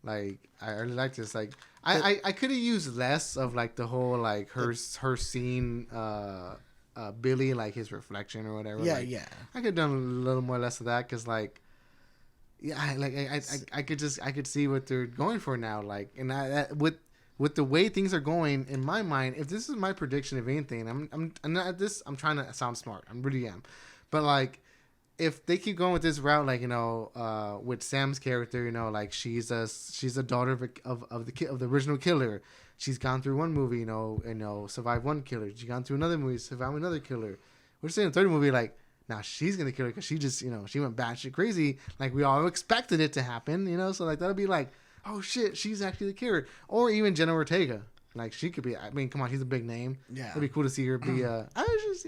like I really liked this. Like I could have used less of like the whole like her scene, Billy, like his reflection or whatever. Yeah, like, yeah. I could have done a little more less of that because like, yeah, I could see what they're going for now. Like, and with the way things are going in my mind, if this is my prediction of anything, I'm not this. I'm trying to sound smart. I really am, but like. if they keep going with this route, like with Sam's character, like she's a daughter of the original killer. She's gone through one movie, survived one killer. She's gone through another movie, survived another killer. We're saying the third movie, like, now she's gonna kill her because she just, she went batshit crazy. Like we all expected it to happen, So like that'll be like, oh shit, she's actually the killer. Or even Jenna Ortega, like she could be. I mean, come on, she's a big name. Yeah, it'd be cool to see her be. I was just,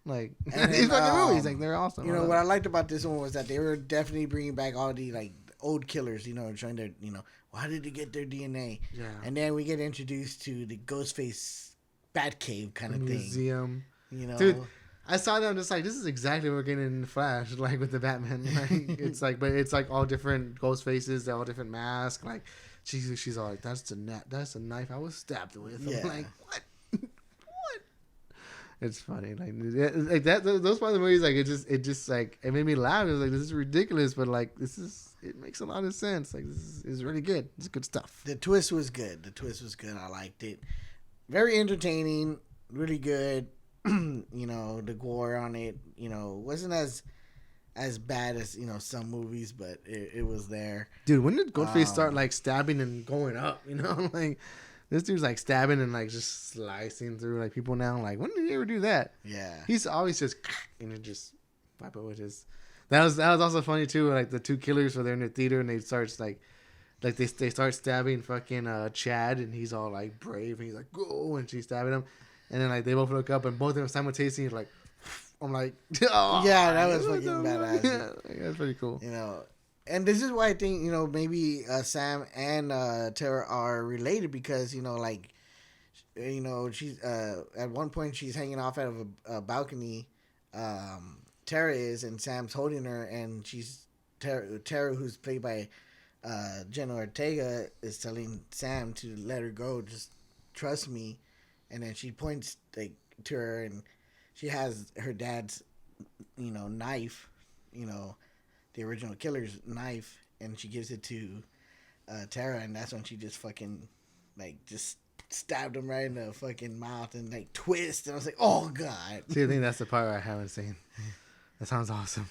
like and these fucking movies, like they're awesome. What I liked about this one was that they were definitely bringing back all the like old killers, trying to, how did they get their DNA? Yeah, and then we get introduced to the Ghostface Batcave kind of museum. thing. Dude. I saw that. I'm just like, this is exactly what we're getting in the Flash, like with the Batman. Like, it's like, but it's like all different ghost faces, they're all different masks. Like, she's all like, that's the knife I was stabbed with. Yeah. I'm like, what? What? It's funny, like that. Those part of the movies, like it just like it made me laugh. It was like, this is ridiculous, but like it makes a lot of sense. Like this is really good. It's good stuff. The twist was good. I liked it. Very entertaining. Really good. The gore on it, wasn't as bad as, some movies, but it was there. Dude, when did Ghostface start like stabbing and going up? Like this dude's like stabbing and like just slicing through like people now. Like, when did he ever do that? Yeah. He's always just just wipe it with his. That was also funny too. Like the two killers were there in the theater and they start they start stabbing fucking Chad and he's all like brave and he's like, go, and she's stabbing him. And then like they both look up and both of them simultaneously like, I'm like, oh, yeah, that was fucking badass. Yeah, that's pretty cool. And this is why I think maybe Sam and Tara are related because she's at one point she's hanging off out of a balcony. Tara is, and Sam's holding her, and she's Tara, who's played by Jenna Ortega, is telling Sam to let her go, just trust me. And then she points like to her, and she has her dad's, knife, the original killer's knife, and she gives it to Tara, and that's when she just fucking like just stabbed him right in the fucking mouth and like twist, and I was like, oh god. See, I think that's the part I haven't seen. That sounds awesome.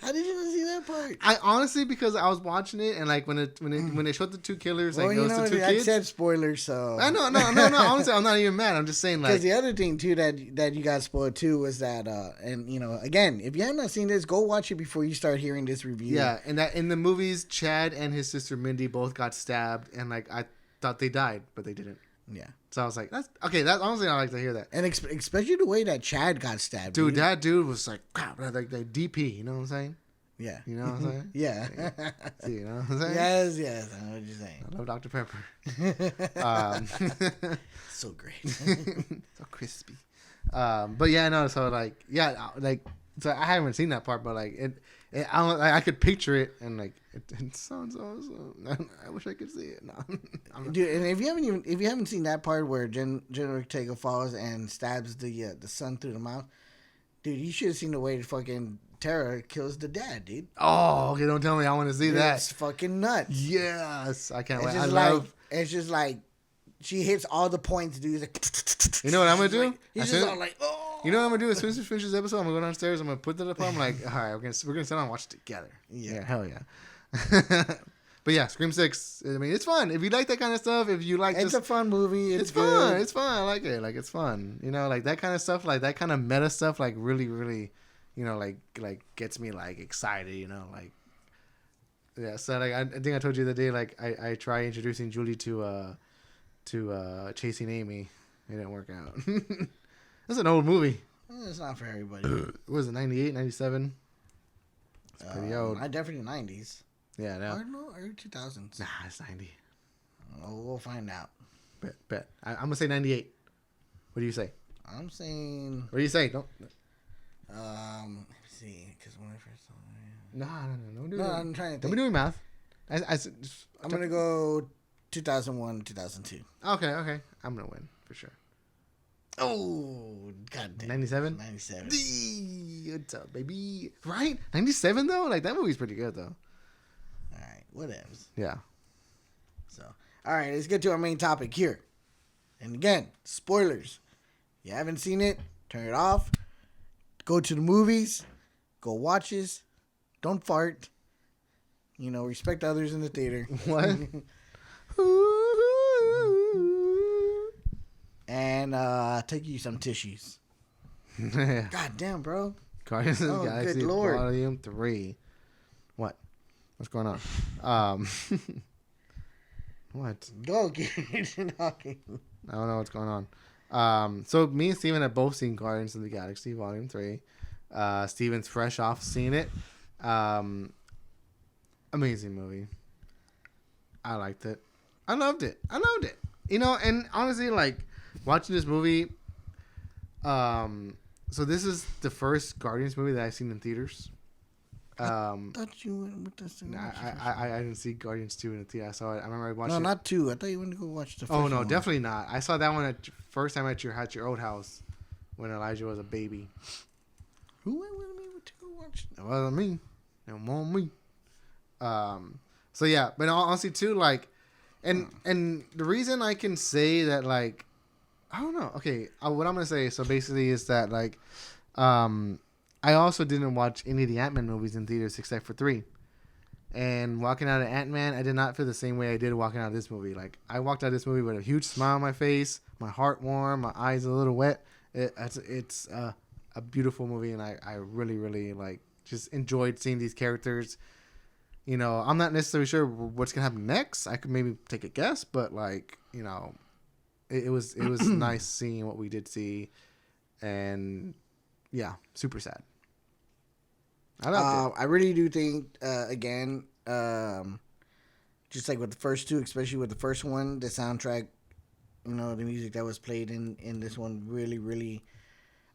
How did you not see that part? I honestly, because I was watching it and like when they showed the two killers, like those the two kids. I said spoilers, so I know, no. Honestly, I'm not even mad. I'm just saying, like, because the other thing too that you got spoiled too was that, and again, if you have not seen this, go watch it before you start hearing this review. Yeah, and that in the movies, Chad and his sister Mindy both got stabbed, and like I thought they died, but they didn't. Yeah. So I was like, that's okay. That's honestly, I like to hear that. And especially the way that Chad got stabbed. Dude, that dude was like, like DP. You know what I'm saying? Yeah. You know what I'm saying? Yeah. See, you know what I'm saying? Yes. I know what you're saying. I love Dr. Pepper. So great. So crispy. But yeah, no. So like, yeah, like, so I haven't seen that part, but like I could picture it, and like it sounds awesome. I wish I could see it. No, dude. And if you haven't seen that part where Jenna Ortega falls and stabs the son through the mouth, dude, you should have seen the way the fucking Tara kills the dad, dude. Oh, okay, don't tell me. I want to see that. It's fucking nuts. Yes, I can't wait. It's just like she hits all the points, dude. Like, you know what I'm gonna do? Like, he's just all like, oh. You know what I'm gonna do? As soon as we finish this episode, I'm gonna go downstairs. I'm gonna put that up. I'm like, all right, we're gonna sit down and watch it together. Yeah, hell yeah. But yeah, Scream 6. I mean, it's fun. If you like that kind of stuff, if you like, it's a fun movie. It's fun. good. It's fun. I like it. Like, it's fun. Like that kind of stuff, like that kind of meta stuff, like really, really, like gets me like excited. Like, yeah. So like, I think I told you the other day, like I tried introducing Julie to Chasing Amy. It didn't work out. That's an old movie. It's not for everybody. What was it, 98, 97? It's pretty old. I definitely 90s. Yeah, no. Or early 2000s. Nah, it's 90. Oh, we'll find out. Bet. I'm going to say 98. What do you say? I'm saying... What do you say? Don't... Let me see. Because when I first saw it... No, I'm trying to think. Don't be doing math. I'm going to go 2001, 2002. Okay. I'm going to win, for sure. Oh, god damn. 97? 97. What's up, baby? Right? 97, though? Like, that movie's pretty good, though. Alright, whatevs. Yeah. So, alright, let's get to our main topic here. And again, spoilers. If you haven't seen it, turn it off. Go to the movies. Go watch this. Don't fart. Respect others in the theater. What? And take you some tissues. God damn, bro. Guardians of the Good Galaxy Lord. Volume 3. What? What's going on? What? Go get talking. I don't know what's going on. So me and Steven have both seen Guardians of the Galaxy Volume 3. Steven's fresh off seeing it. Amazing movie. I liked it. I loved it. And honestly, like, watching this movie, so this is the first Guardians movie that I've seen in theaters. Thought you went with this. I didn't see Guardians 2 in the theater. I saw it. I remember I watched it. No, not 2. I thought you went to go watch the first one. Oh, no, one. definitely not. I saw that one first time at your old house when Elijah was a baby. Who went with me to go watch? That wasn't me. That wasn't me. So yeah, but honestly too, like, and the reason I can say that, like, I don't know. Okay, what I'm gonna say, so basically, is that, like, I also didn't watch any of the Ant-Man movies in theaters except for 3. And walking out of Ant-Man, I did not feel the same way I did walking out of this movie. Like, I walked out of this movie with a huge smile on my face, my heart warm, my eyes a little wet. It's a beautiful movie, and I really, really, like, just enjoyed seeing these characters. I'm not necessarily sure what's gonna happen next. I could maybe take a guess, but, like, it was nice seeing what we did see, and yeah, super sad. I loved it. I really do think, again, just like with the first 2, especially with the first one, the soundtrack, the music that was played in this one really, really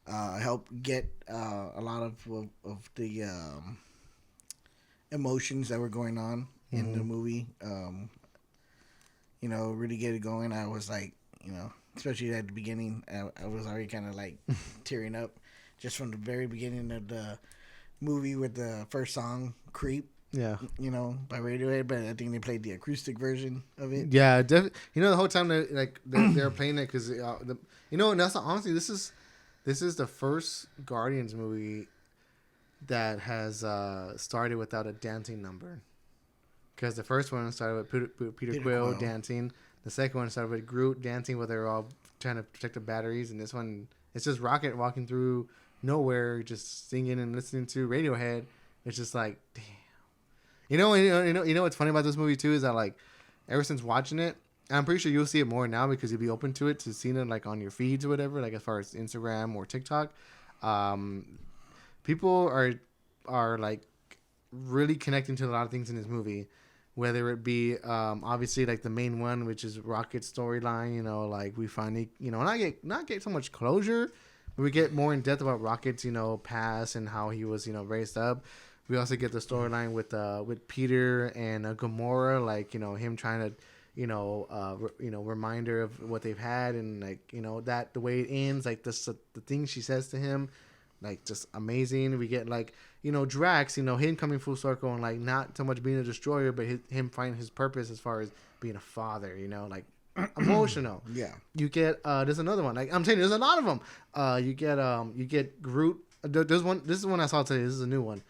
helped get a lot of the emotions that were going on in the movie. Really get it going. I was like, especially at the beginning, I was already kind of like tearing up just from the very beginning of the movie with the first song, "Creep." Yeah. By Radiohead, but I think they played the acoustic version of it. Yeah, the whole time they were playing it because and that's honestly this is the first Guardians movie that has started without a dancing number. Because the first one started with Peter Quill dancing. The second one started with Groot dancing, where they were all trying to protect the batteries. And this one, it's just Rocket walking through nowhere, just singing and listening to Radiohead. It's just like, damn. You know what's funny about this movie too is that, like, ever since watching it, I'm pretty sure you'll see it more now because you'll be open to it, to seeing it, like, on your feeds or whatever, like as far as Instagram or TikTok. People are like really connecting to a lot of things in this movie, whether it be obviously, like, the main one, which is Rocket's storyline. Like, we finally not get so much closure, but we get more in depth about Rocket's past and how he was raised up. We also get the storyline with Peter and Gamora, like, him trying to reminder of what they've had, and, like, that the way it ends, like, the things she says to him, like, just amazing. We get, like, Drax, him coming full circle and, like, not so much being a destroyer, but him finding his purpose as far as being a father, like, emotional. Yeah. You get there's another one. Like, I'm telling you, there's a lot of them. You get Groot. There's one. This is one I saw today. This is a new one.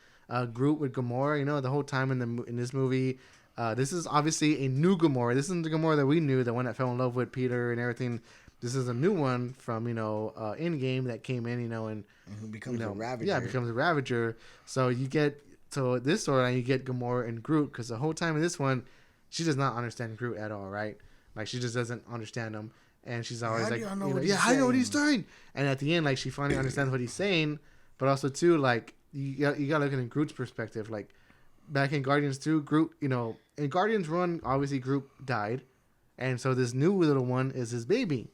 Groot with Gamora. The whole time in this movie. This is obviously a new Gamora. This isn't the Gamora that we knew, the one that fell in love with Peter and everything. This is a new one from Endgame that came in, and who becomes a Ravager. Yeah, becomes a Ravager. So you get this storyline, you get Gamora and Groot, because the whole time in this one, she does not understand Groot at all, right? Like, she just doesn't understand him, and she's always like, how do you know what he's saying? And at the end, like, she finally understands what he's saying, but also too, like, you got to look at it in Groot's perspective. Like, back in Guardians 2, Groot, in Guardians 1, obviously Groot died, and so this new little one is his baby.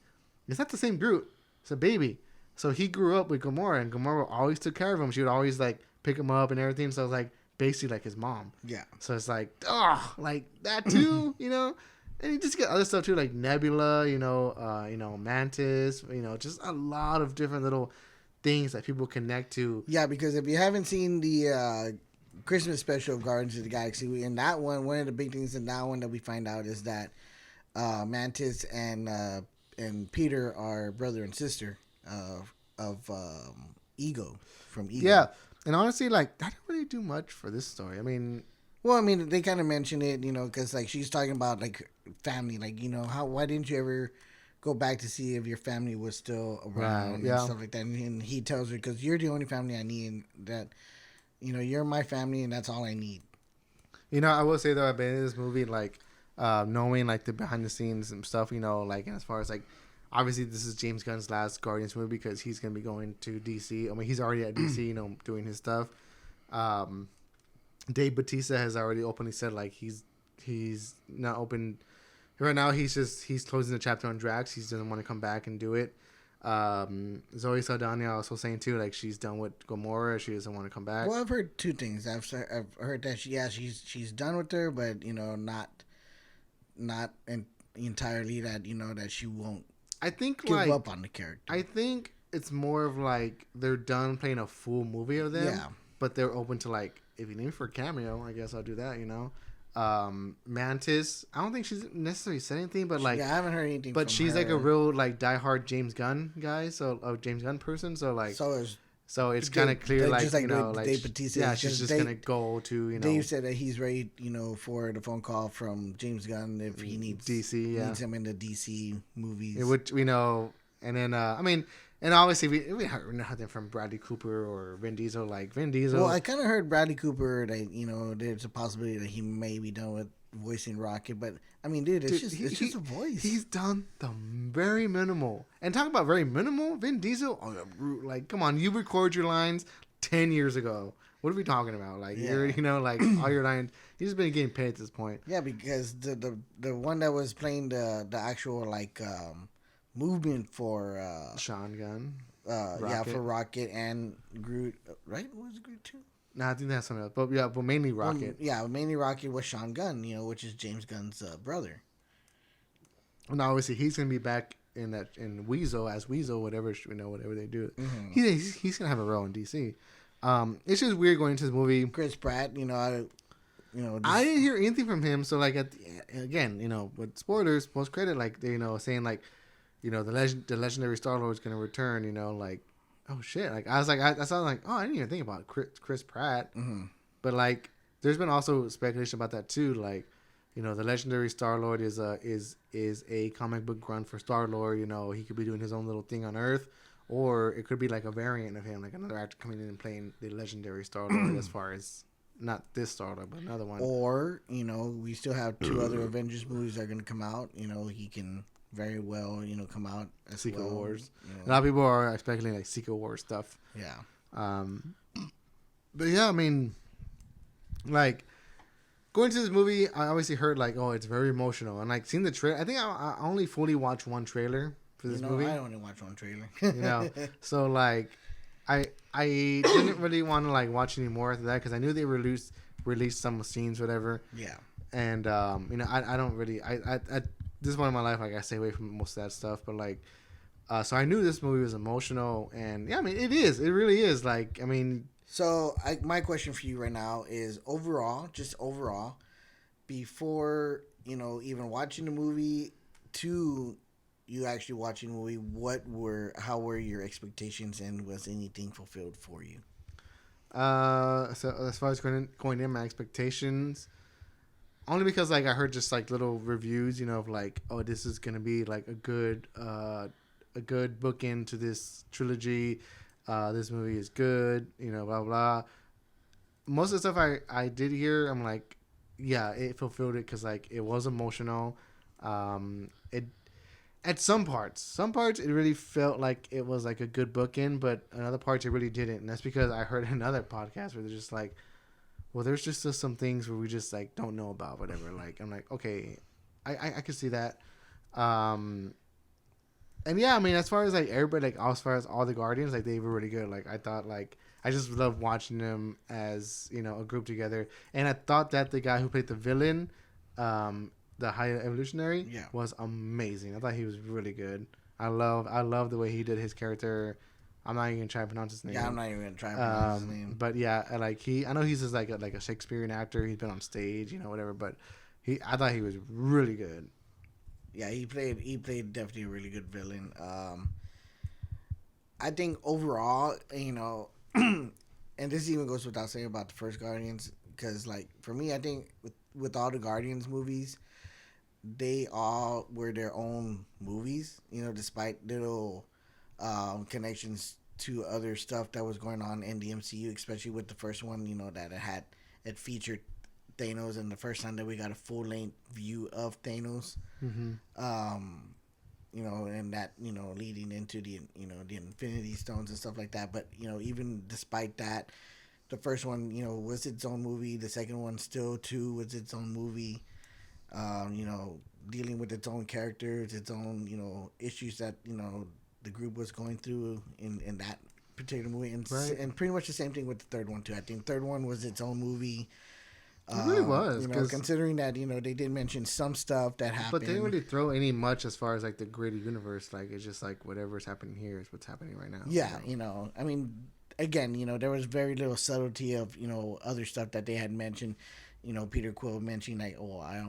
It's not the same Groot. It's a baby. So he grew up with Gamora, and Gamora always took care of him. She would always, like, pick him up and everything. So it was, like, basically like his mom. Yeah. So it's like, like that too, And you just get other stuff too, like Nebula, Mantis, just a lot of different little things that people connect to. Yeah, because if you haven't seen the Christmas special of Guardians of the Galaxy, in that one of the big things in that one that we find out is that Mantis and Peter are brother and sister of Ego from Ego. Yeah, And honestly, like that didn't really do much for this story. I mean, Well, I mean, they kind of mention it, because like she's talking about like family, like how why didn't you ever go back to see if your family was still right? around and Yeah. stuff like that? And he tells her because you're the only family I need, and that you're my family, and that's all I need. I will say though, I've been in this movie like knowing like the behind the scenes and stuff. Like and as far as like obviously this is James Gunn's last Guardians movie because he's gonna be going to DC. I mean, he's already at DC, doing his stuff. Um, Dave Bautista has already openly said like he's not open right now. He's closing the chapter on Drax. He doesn't want to come back and do it. Zoe Saldana also saying too like she's done with Gamora. She doesn't want to come back. Well, I've heard two things. I've heard that she's done with her, but not entirely that that she won't I think give like up on the character. I think it's more of like they're done playing a full movie of them. Yeah. But they're open to like if you need me for a cameo, I guess I'll do that. Mantis. I don't think she's necessarily said anything, but like I haven't heard anything. But from she's her. like a real like diehard James Gunn guy, James Gunn person. So like so it's kind of clear like just like like Dave Bautista, yeah, she's just gonna go to Dave said that he's ready for the phone call from James Gunn if he needs DC, needs him in the DC movies. Yeah, which we know, and then I mean. And obviously, we heard nothing from Bradley Cooper or Vin Diesel. Like Vin Diesel. Well, I kind of heard Bradley Cooper that there's a possibility that he may be done with voicing Rocket, but I mean, dude, it's just a voice. He's done the very minimal. And talk about very minimal, Vin Diesel. Oh, like come on, you record your lines 10 years ago. What are we talking about? Like you're like all your lines. He's just been getting paid at this point. Yeah, because the one that was playing the actual like. Movement for Sean Gunn, for Rocket and Groot, right? Was it Groot too? No, I think that's something else. But mainly Rocket. Mainly Rocket was Sean Gunn, which is James Gunn's brother. And obviously he's gonna be back in Weasel as Weasel, whatever whatever they do. Mm-hmm. He's gonna have a role in DC. It's just weird going into this movie. Chris Pratt, I didn't hear anything from him. So like again, with spoilers, post credit, like they saying like. The legendary Star-Lord is going to return, like, oh shit. Like, I was like, I sounded like, oh, I didn't even think about Chris Pratt. Mm-hmm. But like, there's been also speculation about that too. Like, the legendary Star-Lord is a comic book grunt for Star-Lord. He could be doing his own little thing on Earth. Or it could be like a variant of him, like another actor coming in and playing the legendary Star-Lord as far as, not this Star-Lord, but another one. Or, we still have two other Avengers movies that are going to come out. He can... very well, come out as Secret well. Wars. A lot of people are expecting like Secret Wars stuff. Yeah. But yeah, I mean, like going to this movie, I obviously heard like, oh, it's very emotional, and like seeing the trailer. I think I only fully watched one trailer for this movie. I only watched one trailer. So like, I didn't really want to like watch any more after that because I knew they released some scenes, whatever. Yeah. And I don't really this point in my life, like I stay away from most of that stuff, but like, so I knew this movie was emotional, and yeah, I mean, it really is. Like, I mean, so my question for you right now is overall, before even watching the movie to you actually watching the movie, how were your expectations, and was anything fulfilled for you? So as far as going in, my expectations. Only because like I heard just like little reviews, of like, oh, this is gonna be like a good bookend to this trilogy. This movie is good, blah blah. Most of the stuff I did hear, I'm like, yeah, it fulfilled it because like it was emotional. It at some parts it really felt like it was like a good bookend, but in other parts it really didn't, and that's because I heard another podcast where they're just like. Well, there's just some things where we just like don't know about, whatever. Like I'm like, okay, I could see that. And yeah, I mean, as far as like everybody, like as far as all the Guardians, like they were really good. Like I thought, like I just loved watching them as a group together. And I thought that the guy who played the villain, the High Evolutionary, was amazing. I thought he was really good. I love the way he did his character. I'm not even gonna try to pronounce his name. Yeah, I'm not even gonna try to pronounce his name. But yeah, like I know he's just like a Shakespearean actor. He's been on stage, whatever. But I thought he was really good. Yeah, he played definitely a really good villain. I think overall, and this even goes without saying about the first Guardians, because like for me, I think with all the Guardians movies, they all were their own movies. You know, despite little connections to other stuff that was going on in the MCU, especially with the first one. You know that it featured Thanos, and the first time that we got a full length view of Thanos. Mm-hmm. You know, and that, you know, leading into the, you know, the Infinity Stones and stuff like that. But, you know, even despite that, the first one, you know, was its own movie. The second one still too was its own movie. You know, dealing with its own characters, its own, you know, issues that, you know, the group was going through in that particular movie. And pretty much the same thing with the third one too. I think the third one was its own movie. It really was, you know, considering that, you know, they did mention some stuff that happened, but they didn't really throw any much as far as like the greater universe. Like it's just like whatever's happening here is what's happening right now. Yeah, you know, I mean, again, you know, there was very little subtlety of, you know, other stuff that they had mentioned. You know, Peter Quill mentioning like, oh, I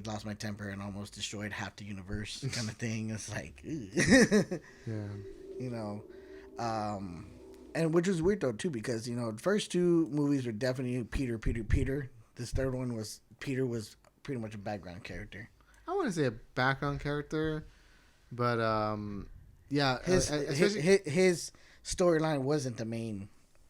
lost my temper and almost destroyed half the universe, kind of thing. It's like, yeah, you know. And which was weird though too, because you know the first two movies were definitely Peter. This third one was Peter was pretty much a background character. I wouldn't say a background character, but yeah, his storyline wasn't the main.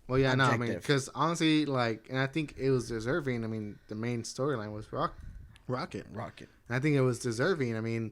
Well, yeah, objective. No, I mean, because honestly, like, and I think it was deserving. I mean, the main storyline was Rocket. And I think it was deserving. I mean,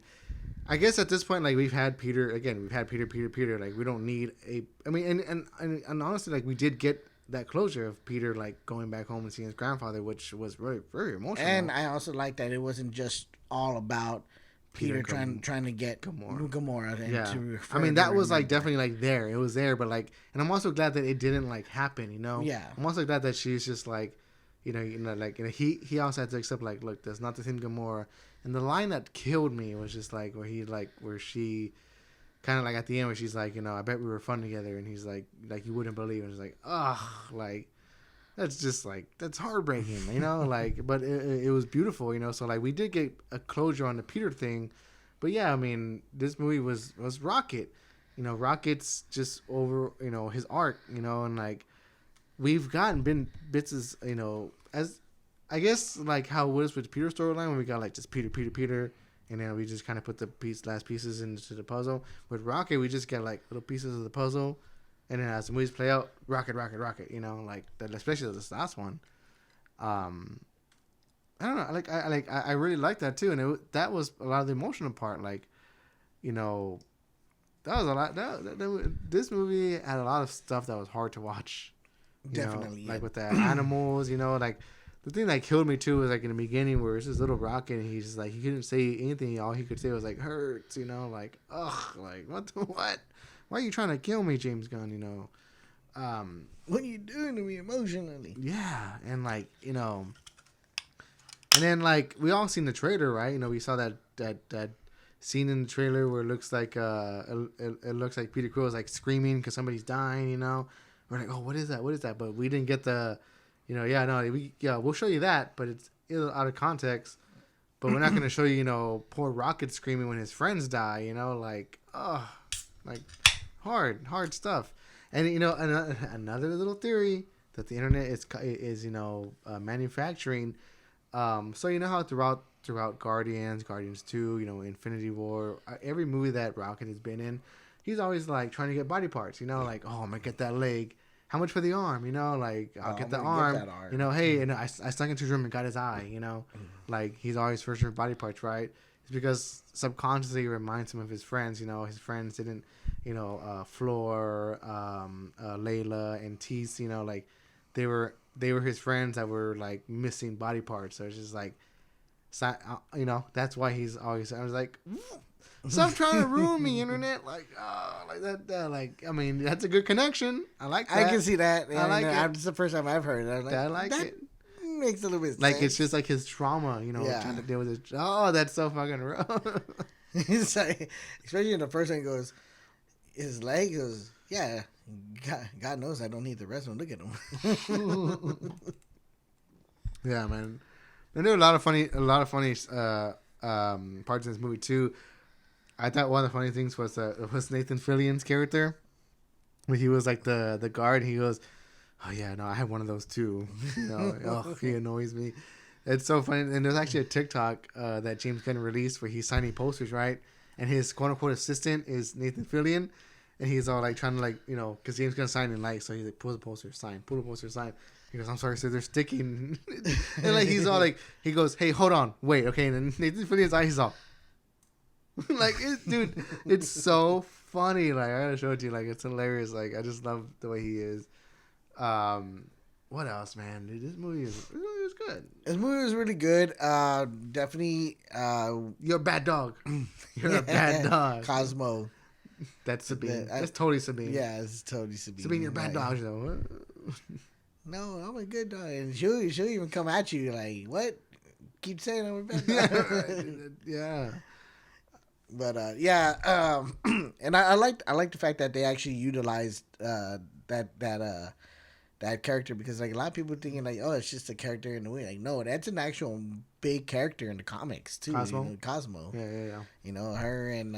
I guess at this point, like, we've had Peter. Like, we don't need a. I mean, and honestly, like, we did get that closure of Peter, like, going back home and seeing his grandfather, which was very, very emotional. And I also like that it wasn't just all about Peter trying to get Gamora. Yeah. I mean, that was, like, definitely, like, there. It was there, but, like, and I'm also glad that it didn't, like, happen, you know? Yeah. I'm also glad that she's just, like, like, you know, he also had to accept, like, look, that's not the same Gamora. And the line that killed me was just like where she kind of like at the end where she's like, you know, I bet we were fun together, and he's like you wouldn't believe, and it's like, ugh, like that's just like that's heartbreaking, you know, like, but it was beautiful, you know. So like we did get a closure on the Peter thing, but yeah, I mean this movie was Rocket, you know, Rocket's just over, you know, his arc, you know, and like we've gotten bits, you know, as I guess like how it was with the Peter storyline when we got like just Peter, and then we just kind of put the last pieces into the puzzle. With Rocket, we just get like little pieces of the puzzle, and then as the movies play out, Rocket, you know, like that, especially this last one. I don't know, I really like that too, and that was a lot of the emotional part. Like, you know, that was a lot. This movie had a lot of stuff that was hard to watch. Definitely, like with the animals, you know, like. The thing that killed me too was like in the beginning where it's this little Rocket and he's just like he couldn't say anything. All he could say was like hurts, you know, like ugh, like what? Why are you trying to kill me, James Gunn? You know, what are you doing to me emotionally? Yeah, and like you know, and then like we all seen the trailer, right? You know, we saw that scene in the trailer where it looks like it looks like Peter Quill is like screaming because somebody's dying. You know, we're like, oh, what is that? But we didn't get the. You know, we'll show you that, but it's out of context. But we're not going to show you, you know, poor Rocket screaming when his friends die. You know, like, oh, like hard stuff. And you know, another little theory that the internet is you know manufacturing. So you know how throughout Guardians 2, you know, Infinity War, every movie that Rocket has been in, he's always like trying to get body parts. You know, like, oh, I'm gonna get that leg. How much for the arm? You know, like I'll get the arm. You know, hey, and I stuck into his room and got his eye. You know, like he's always searching for body parts, right? It's because subconsciously it reminds him of his friends. You know, his friends didn't, you know, Floor, Layla, and Tease. You know, like they were his friends that were like missing body parts. So it's just like, you know, that's why he's always. I was like. Stop trying to ruin me, internet. Like, oh, like that. Like, I mean, that's a good connection. I like that. I can see that. I like it. It's the first time I've heard it. I like that it. Makes a little bit like sense. It's just like his trauma, you know, trying to deal with it. Oh, that's so fucking rough. It's like, especially in the first one, he goes, his leg goes, yeah, God knows I don't need the rest of them. Look at him. Yeah, man. And there were a lot of funny parts in this movie too. I thought one of the funny things was Nathan Fillion's character. when he was like the guard, he goes, "Oh yeah, no, I had one of those too." He annoys me. It's so funny. And there's actually a TikTok that James Gunn released where he's signing posters, right? And his quote unquote assistant is Nathan Fillion, and he's all like trying to because James Gunn signed in so he like pulls the poster, sign, pull the poster, sign. He goes, "I'm sorry, sir, they're sticking." And like he's all like, he goes, "Hey, hold on, wait, okay." And then Nathan Fillion's eyes, he's all dude, it's so funny. Like I gotta show it to you. Like it's hilarious. Like I just love the way he is. What else, man? Dude, this movie is good. This movie was really good. Definitely. You're a bad dog. You're a bad dog. Cosmo. That's Sabine. That's totally Sabine. Yeah, it's totally Sabine. Sabine, you're a bad dog, though. No, I'm a good dog. And she'll even come at you like, what? Keep saying I'm a bad dog. Yeah. But and I like the fact that they actually utilized that character, because like a lot of people thinking like, oh, it's just a character in the movie. Like, no, that's an actual big character in the comics too. Cosmo. Cosmo. Yeah. Her and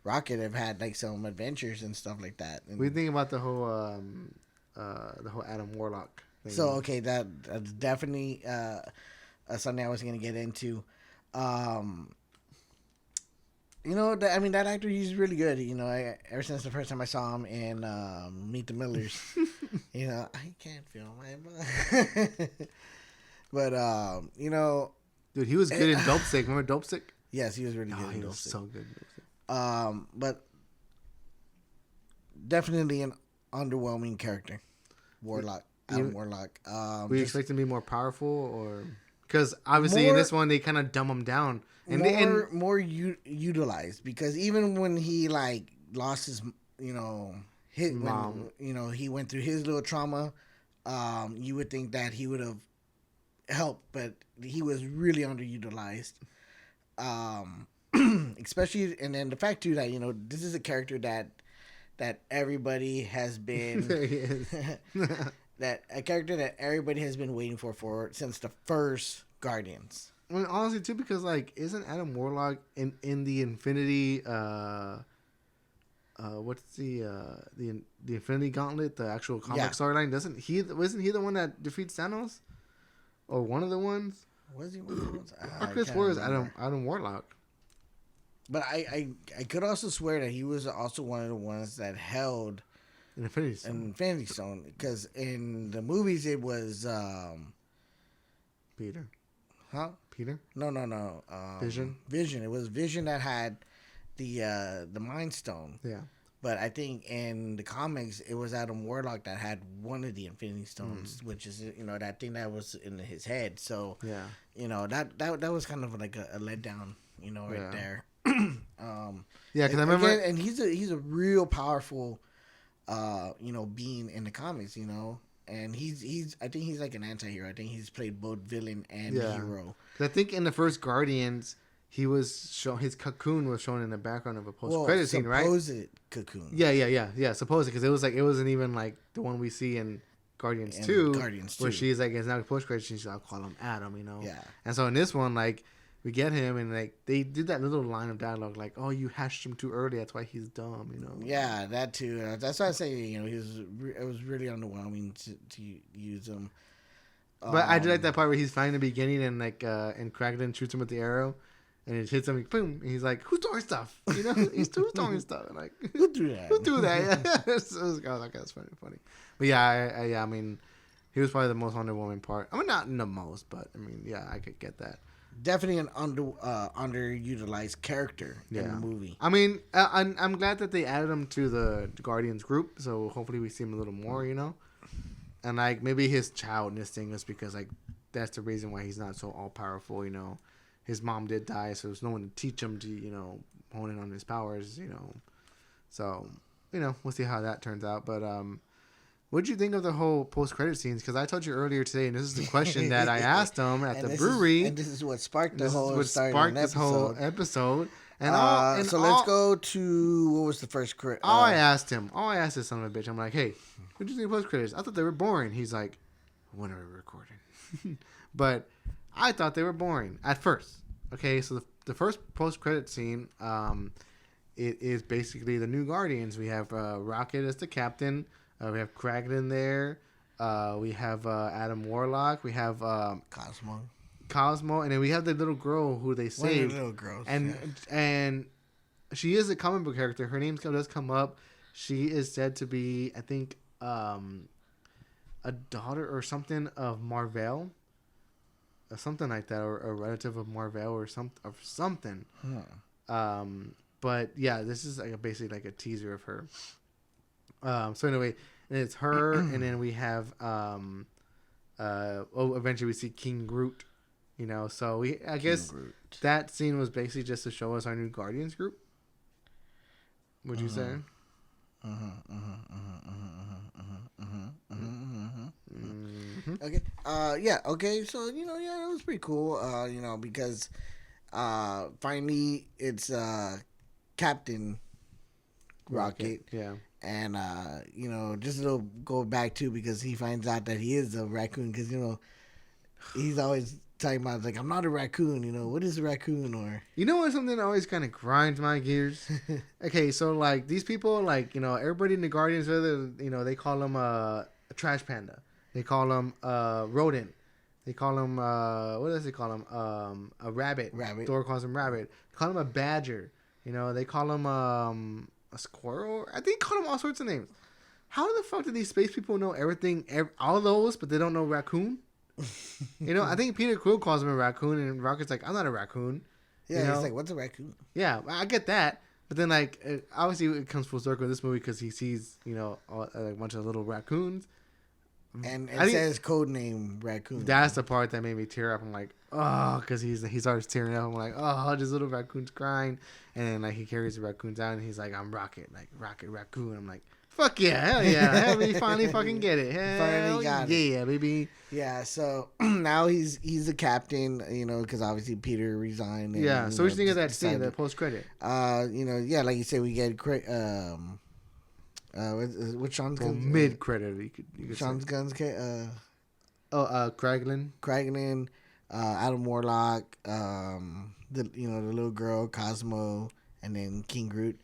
Rocket have had like some adventures and stuff like that. And what do you think about the whole Adam Warlock thing? So okay, that's definitely something I was gonna get into. That actor, he's really good. Ever since the first time I saw him in Meet the Millers, I can't feel my mind. But dude, he was good in Dope Sick. Remember Dope Sick? Yes, he was really good. He was so good. But definitely an underwhelming character, Warlock. Adam Warlock. We expect him to be more powerful, or because obviously in this one they kind of dumb him down. And more utilized, because even when he like lost his hit mom, when he went through his little trauma, you would think that he would have helped, but he was really underutilized. Especially, and then the fact too that this is a character that everybody has been that a character that everybody has been waiting for since the first Guardians. I mean, honestly, too, because like, isn't Adam Warlock in the Infinity? What's the Infinity Gauntlet? The actual comic storyline? Wasn't he the one that defeats Thanos, or one of the ones? Was he one of the ones? I could swear it was Adam Warlock. But I could also swear that he was also one of the ones that held an Infinity Stone, because in the movies it was Peter. Huh? Peter? No. Vision. It was Vision that had the Mind Stone. Yeah. But I think in the comics it was Adam Warlock that had one of the Infinity Stones, which is that thing that was in his head. So yeah, that was kind of like a letdown, right there. Yeah, because I remember, and he's a real powerful, being in the comics, And I think he's like an anti-hero. I think he's played both villain and hero. I think in the first Guardians, his cocoon was shown in the background of a post-credit scene, right? Supposed cocoon. Yeah. Supposed, because it wasn't even like the one we see in Guardians 2, where she's like, it's not a post-credit scene. She's like, I'll call him Adam, Yeah. And so in this one, like, we get him, and like they did that little line of dialogue, like, "Oh, you hashed him too early. That's why he's dumb." Yeah, that too. That's why I say it was really underwhelming to use him. But I did like that part where he's finding the beginning, and like and Kraglin shoots him with the arrow, and it hits him, and boom, and he's like, "Who's throwing stuff?" He's throwing stuff. And like, who threw that? Who threw that? Yeah, that's funny. But yeah, I mean, he was probably the most underwhelming part. I mean, not in the most, but I mean, yeah, I could get that. Definitely an underutilized character in the movie. I mean, I'm glad that they added him to the Guardians group, so hopefully we see him a little more, And like maybe his childness thing is because like that's the reason why he's not so all powerful. His mom did die, so there's no one to teach him to hone in on his powers. So we'll see how that turns out. But what did you think of the whole post-credit scenes? Because I told you earlier today, and this is the question that I asked him at the brewery. And this is what sparked this whole episode. So let's go to, what was the first credit? I asked this son of a bitch. I'm like, hey, what do you think of post-credits? I thought they were boring. He's like, when are we recording? But I thought they were boring at first. Okay, so the first post-credit scene it is basically the new Guardians. We have Rocket as the captain. We have Kraglin there. We have Adam Warlock. We have Cosmo, and then we have the little girl who they saved. One of the little girls, and she is a comic book character. Her name does come up. She is said to be, I think, a daughter or something of Marvel, or something like that, or a relative of Marvel, or something. But yeah, this is basically like a teaser of her. So anyway, and it's her, and then we have eventually we see King Groot. So I guess that scene was basically just to show us our new Guardians group. Would you say? Okay. Yeah. Okay. So that was pretty cool. Because finally it's Captain Rocket. Yeah. And just a little go back too, because he finds out that he is a raccoon, because he's always talking about, like, I'm not a raccoon. What is a raccoon? Or what, something that always kind of grinds my gears. Okay, so like these people, like, everybody in the Guardians, they call them a trash panda. They call them rodent. They call them what does they call them? A rabbit. Thor calls them rabbit. They call them a badger. They call them a squirrel. I think they call them all sorts of names. How the fuck do these space people know everything, all those, but they don't know raccoon? I think Peter Quill calls him a raccoon, and Rocket's like, I'm not a raccoon. Yeah, he's like, what's a raccoon? Yeah, I get that. But then, like, obviously it comes full circle in this movie, because he sees, a bunch of little raccoons. And it says code name raccoon. That's the part that made me tear up. I'm like, oh, because he starts tearing up. I'm like, oh, this little raccoon's crying. And then, like, he carries the raccoons out, and he's like, I'm Rocket, like, Rocket Raccoon. I'm like, fuck yeah, hell yeah. Hell, we finally fucking get it. Hell got it. Yeah, baby. Yeah, so now he's the captain, because obviously Peter resigned. And, yeah, so what do you think of that scene, the post-credit? Yeah, like you said, we get what Sean's Gunn's mid-credit, you could Sean's say. Gunn's Kraglin, Adam Warlock, the little girl Cosmo, and then King Groot.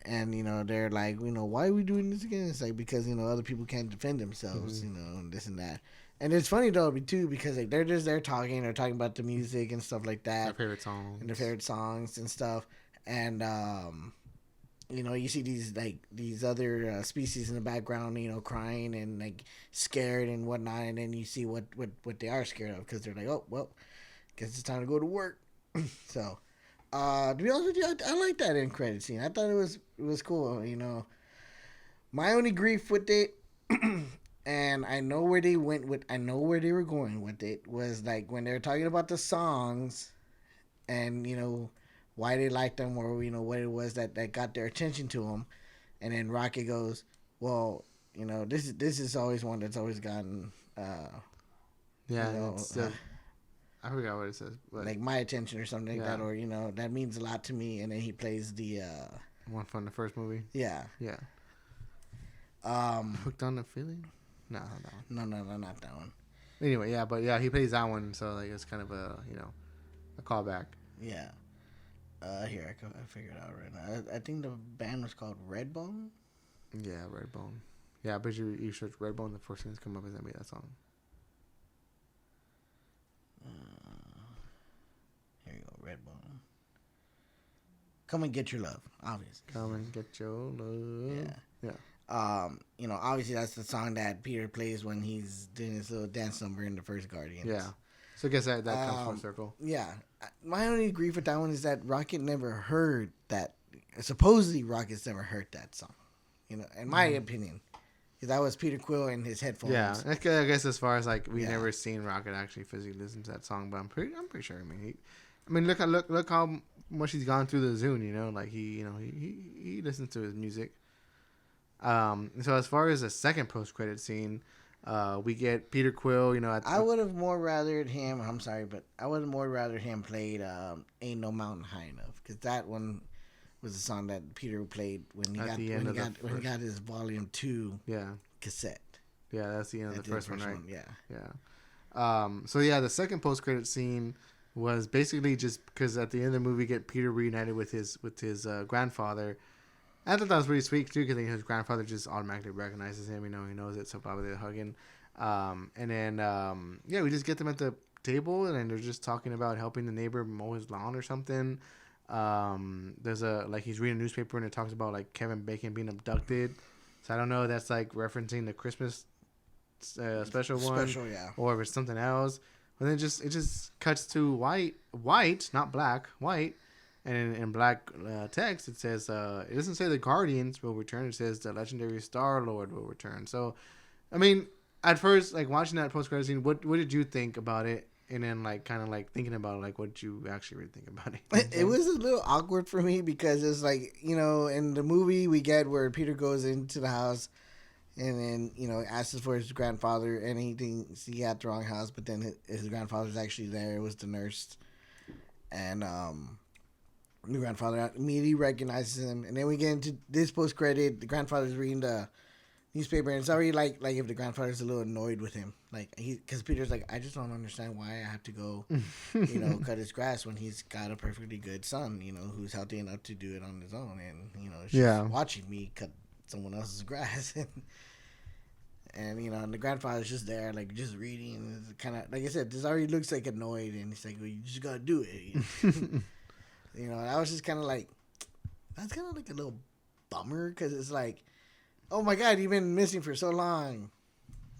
And they're like, why are we doing this again? It's like, because other people can't defend themselves, and this and that. And it's funny though too, because like they're just there talking about the music and stuff like that, their favorite songs and stuff. And you see these other species in the background, crying and like scared and whatnot. And then you see what they are scared of, because they're like, oh well, guess it's time to go to work. So. To be honest with you, I like that end credit scene. I thought it was cool. My only grief with it, and I know where they were going with it, was like when they were talking about the songs, and why they liked them, or what it was that got their attention to them, and then Rocket goes, well, this is always one that's always gotten I forgot what it says, but like my attention or something like that, or that means a lot to me. And then he plays the one from the first movie. Yeah. Hooked on the feeling? No, not that one. No, not that one. Anyway, he plays that one, so like it's kind of a a callback. Yeah. Here I figured it out right now. I think the band was called Redbone. Yeah, Redbone. Yeah, I bet you search Redbone, the first thing that's come up is gonna be that song. Here you go, Redbone. Come and get your love, obviously. Come and get your love. Yeah. Obviously that's the song that Peter plays when he's doing his little dance number in the first Guardians. Yeah. So I guess that comes full circle. Yeah. My only grief with that one is that Rocket never heard that. Supposedly Rocket's never heard that song. In my opinion. That was Peter Quill in his headphones. Yeah, I guess as far as like we've never seen Rocket actually physically listen to that song, but I'm pretty sure. I mean, look how much he's gone through the Zune. Like he listens to his music. So as far as the second post credit scene, we get Peter Quill. I would have more rathered him. I'm sorry, but I would have more rathered him played "Ain't No Mountain High Enough," because that one was the song that Peter played when he got his Volume 2 cassette. Yeah, that's the end of the first one, right? Yeah. So yeah, the second post credit scene, was basically just because at the end of the movie, get Peter reunited with his grandfather. I thought that was really sweet too, because his grandfather just automatically recognizes him. He knows it, so probably they're hugging. And then we just get them at the table, and then they're just talking about helping the neighbor mow his lawn or something. There's he's reading a newspaper, and it talks about like Kevin Bacon being abducted. So I don't know if that's like referencing the Christmas special one, or if it's something else. But then it just cuts to white, not black, white, and in black text it says it doesn't say the Guardians will return. It says the legendary Star-Lord will return. So, I mean, at first, like watching that post-credit scene, what did you think about it? And then like kind of like thinking about it, like what did you actually really think about it? It was a little awkward for me because it's like, in the movie we get where Peter goes into the house and then, asks for his grandfather and he thinks he had the wrong house, but then his grandfather's actually there. It was the nurse. And the grandfather immediately recognizes him. And then we get into this post-credit. The grandfather's reading the newspaper, and it's already like if the grandfather's a little annoyed with him. Like, because Peter's like, I just don't understand why I have to go, cut his grass when he's got a perfectly good son, who's healthy enough to do it on his own. And, she's watching me cut someone else's grass. And and the grandfather's just there, like, just reading. And it's kind of, like I said, this already looks like annoyed. And he's like, well, you just got to do it. I was just kind of like, that's kind of like a little bummer because it's like, oh my God, you've been missing for so long.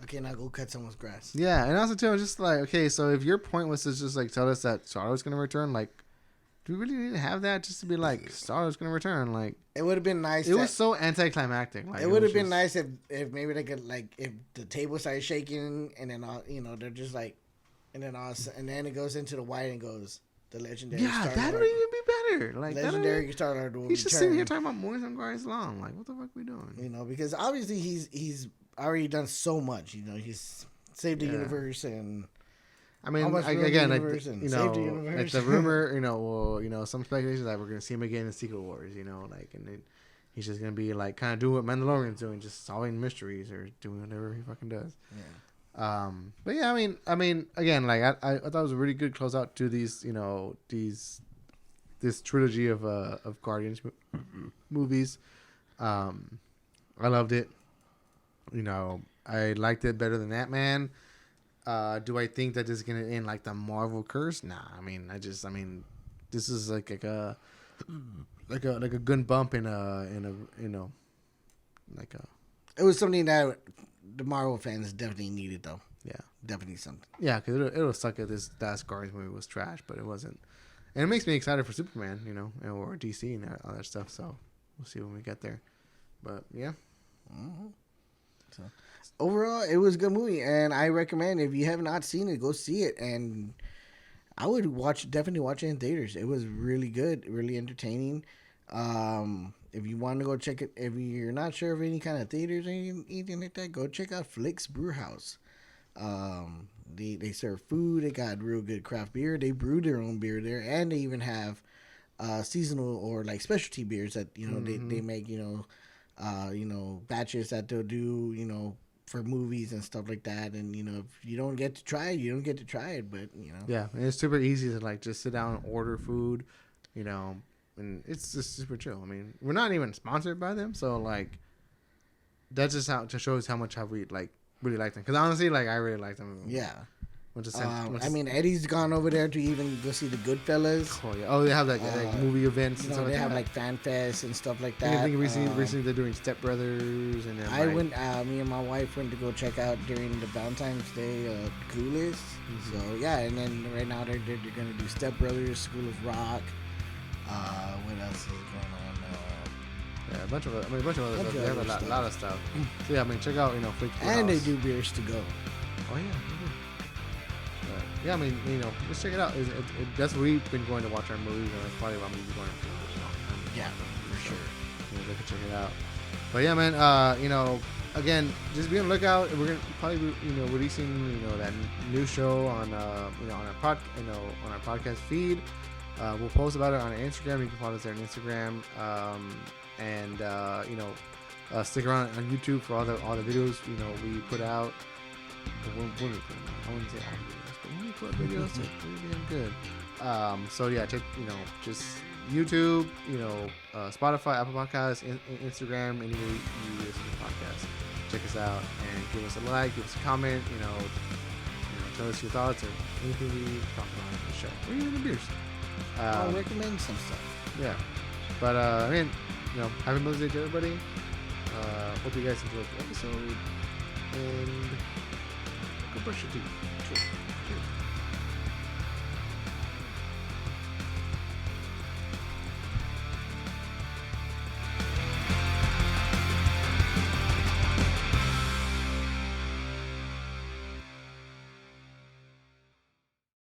Okay, now go cut someone's grass. Yeah, and also too, I was just like, okay, so if your point was to just like tell us that Star-Lord's gonna return, like, do we really need to have that just to be like Star-Lord's gonna return? Like, it would have been nice. It was so anticlimactic. Like, it would have been nice if maybe they could, like, if the table started shaking and then all, they're just like, and then it goes into the white and goes the legendary. Yeah, that would even be better. Like, legendary Star-Lord will he's just sitting here talking about mowing some guys' lawn. Like, what the fuck are we doing? Because obviously he's already done so much. He's saved the universe, and I mean, again, like the rumor, some speculation that we're gonna see him again in Secret Wars. Like, and then he's just gonna be like kind of doing what Mandalorian's doing, just solving mysteries or doing whatever he fucking does. Yeah. But yeah, I mean, again, like I thought it was a really good closeout to these, this trilogy of Guardians movies. I loved it. I liked it better than Ant-Man. Do I think that this is gonna end like the Marvel curse? Nah. I mean, this is like a good bump in a. It was something that the Marvel fans definitely needed, though. Yeah, definitely something. Yeah, because it'll suck if this last Guardians movie was trash, but it wasn't. And it makes me excited for Superman, or DC and all that stuff. So we'll see when we get there. But yeah. Mm-hmm. So overall, it was a good movie, and I recommend if you have not seen it, go see it. And I would definitely watch it in theaters. It was really good, really entertaining. If you want to go check it, if you're not sure of any kind of theaters or anything like that, go check out Flick's Brew House. They serve food. They got real good craft beer. They brew their own beer there, and they even have seasonal or like specialty beers that they make batches that they'll do for movies and stuff like that. And if you don't get to try it, you don't get to try it. But yeah, and it's super easy to like just sit down and order food, and it's just super chill. I mean, we're not even sponsored by them, so like that's just how to shows how much we like really like them. Because honestly, like I really like them. Yeah. Eddie's gone over there to even go see the Goodfellas. Oh yeah. Oh, they have like movie events. And stuff they have like fan fest and stuff like that. I think recently they're doing Step Brothers, and then me and my wife went to go check out during the Valentine's Day Clueless. Mm-hmm. So yeah, and then right now they're gonna do Step Brothers, School of Rock. What else is going on? Yeah, a bunch of other stuff. They have a lot of stuff. So yeah, check out Flick's Brew and House. they do beers to go. Oh yeah. Yeah, just check it out. That's where we've been going to watch our movies, and that's probably why we'll be going to. Yeah, for sure. They can check it out. But yeah, man. Again, just be on the lookout. We're gonna probably be, releasing that new show on on our podcast feed. We'll post about it on our Instagram. You can follow us there on Instagram. Stick around on YouTube for all the videos we put out. When we put them out, I wouldn't say all the videos, but when we put videos, it's pretty damn good. So yeah, check, just YouTube, Spotify, Apple Podcasts, Instagram, anywhere you listen to podcasts. Check us out and give us a like, give us a comment, tell us your thoughts or anything we talk about on the show, or even the beers. I'll recommend some stuff. Yeah, but happy Mother's Day to everybody. Hope you guys enjoyed the episode, and go brush your teeth. Cheers.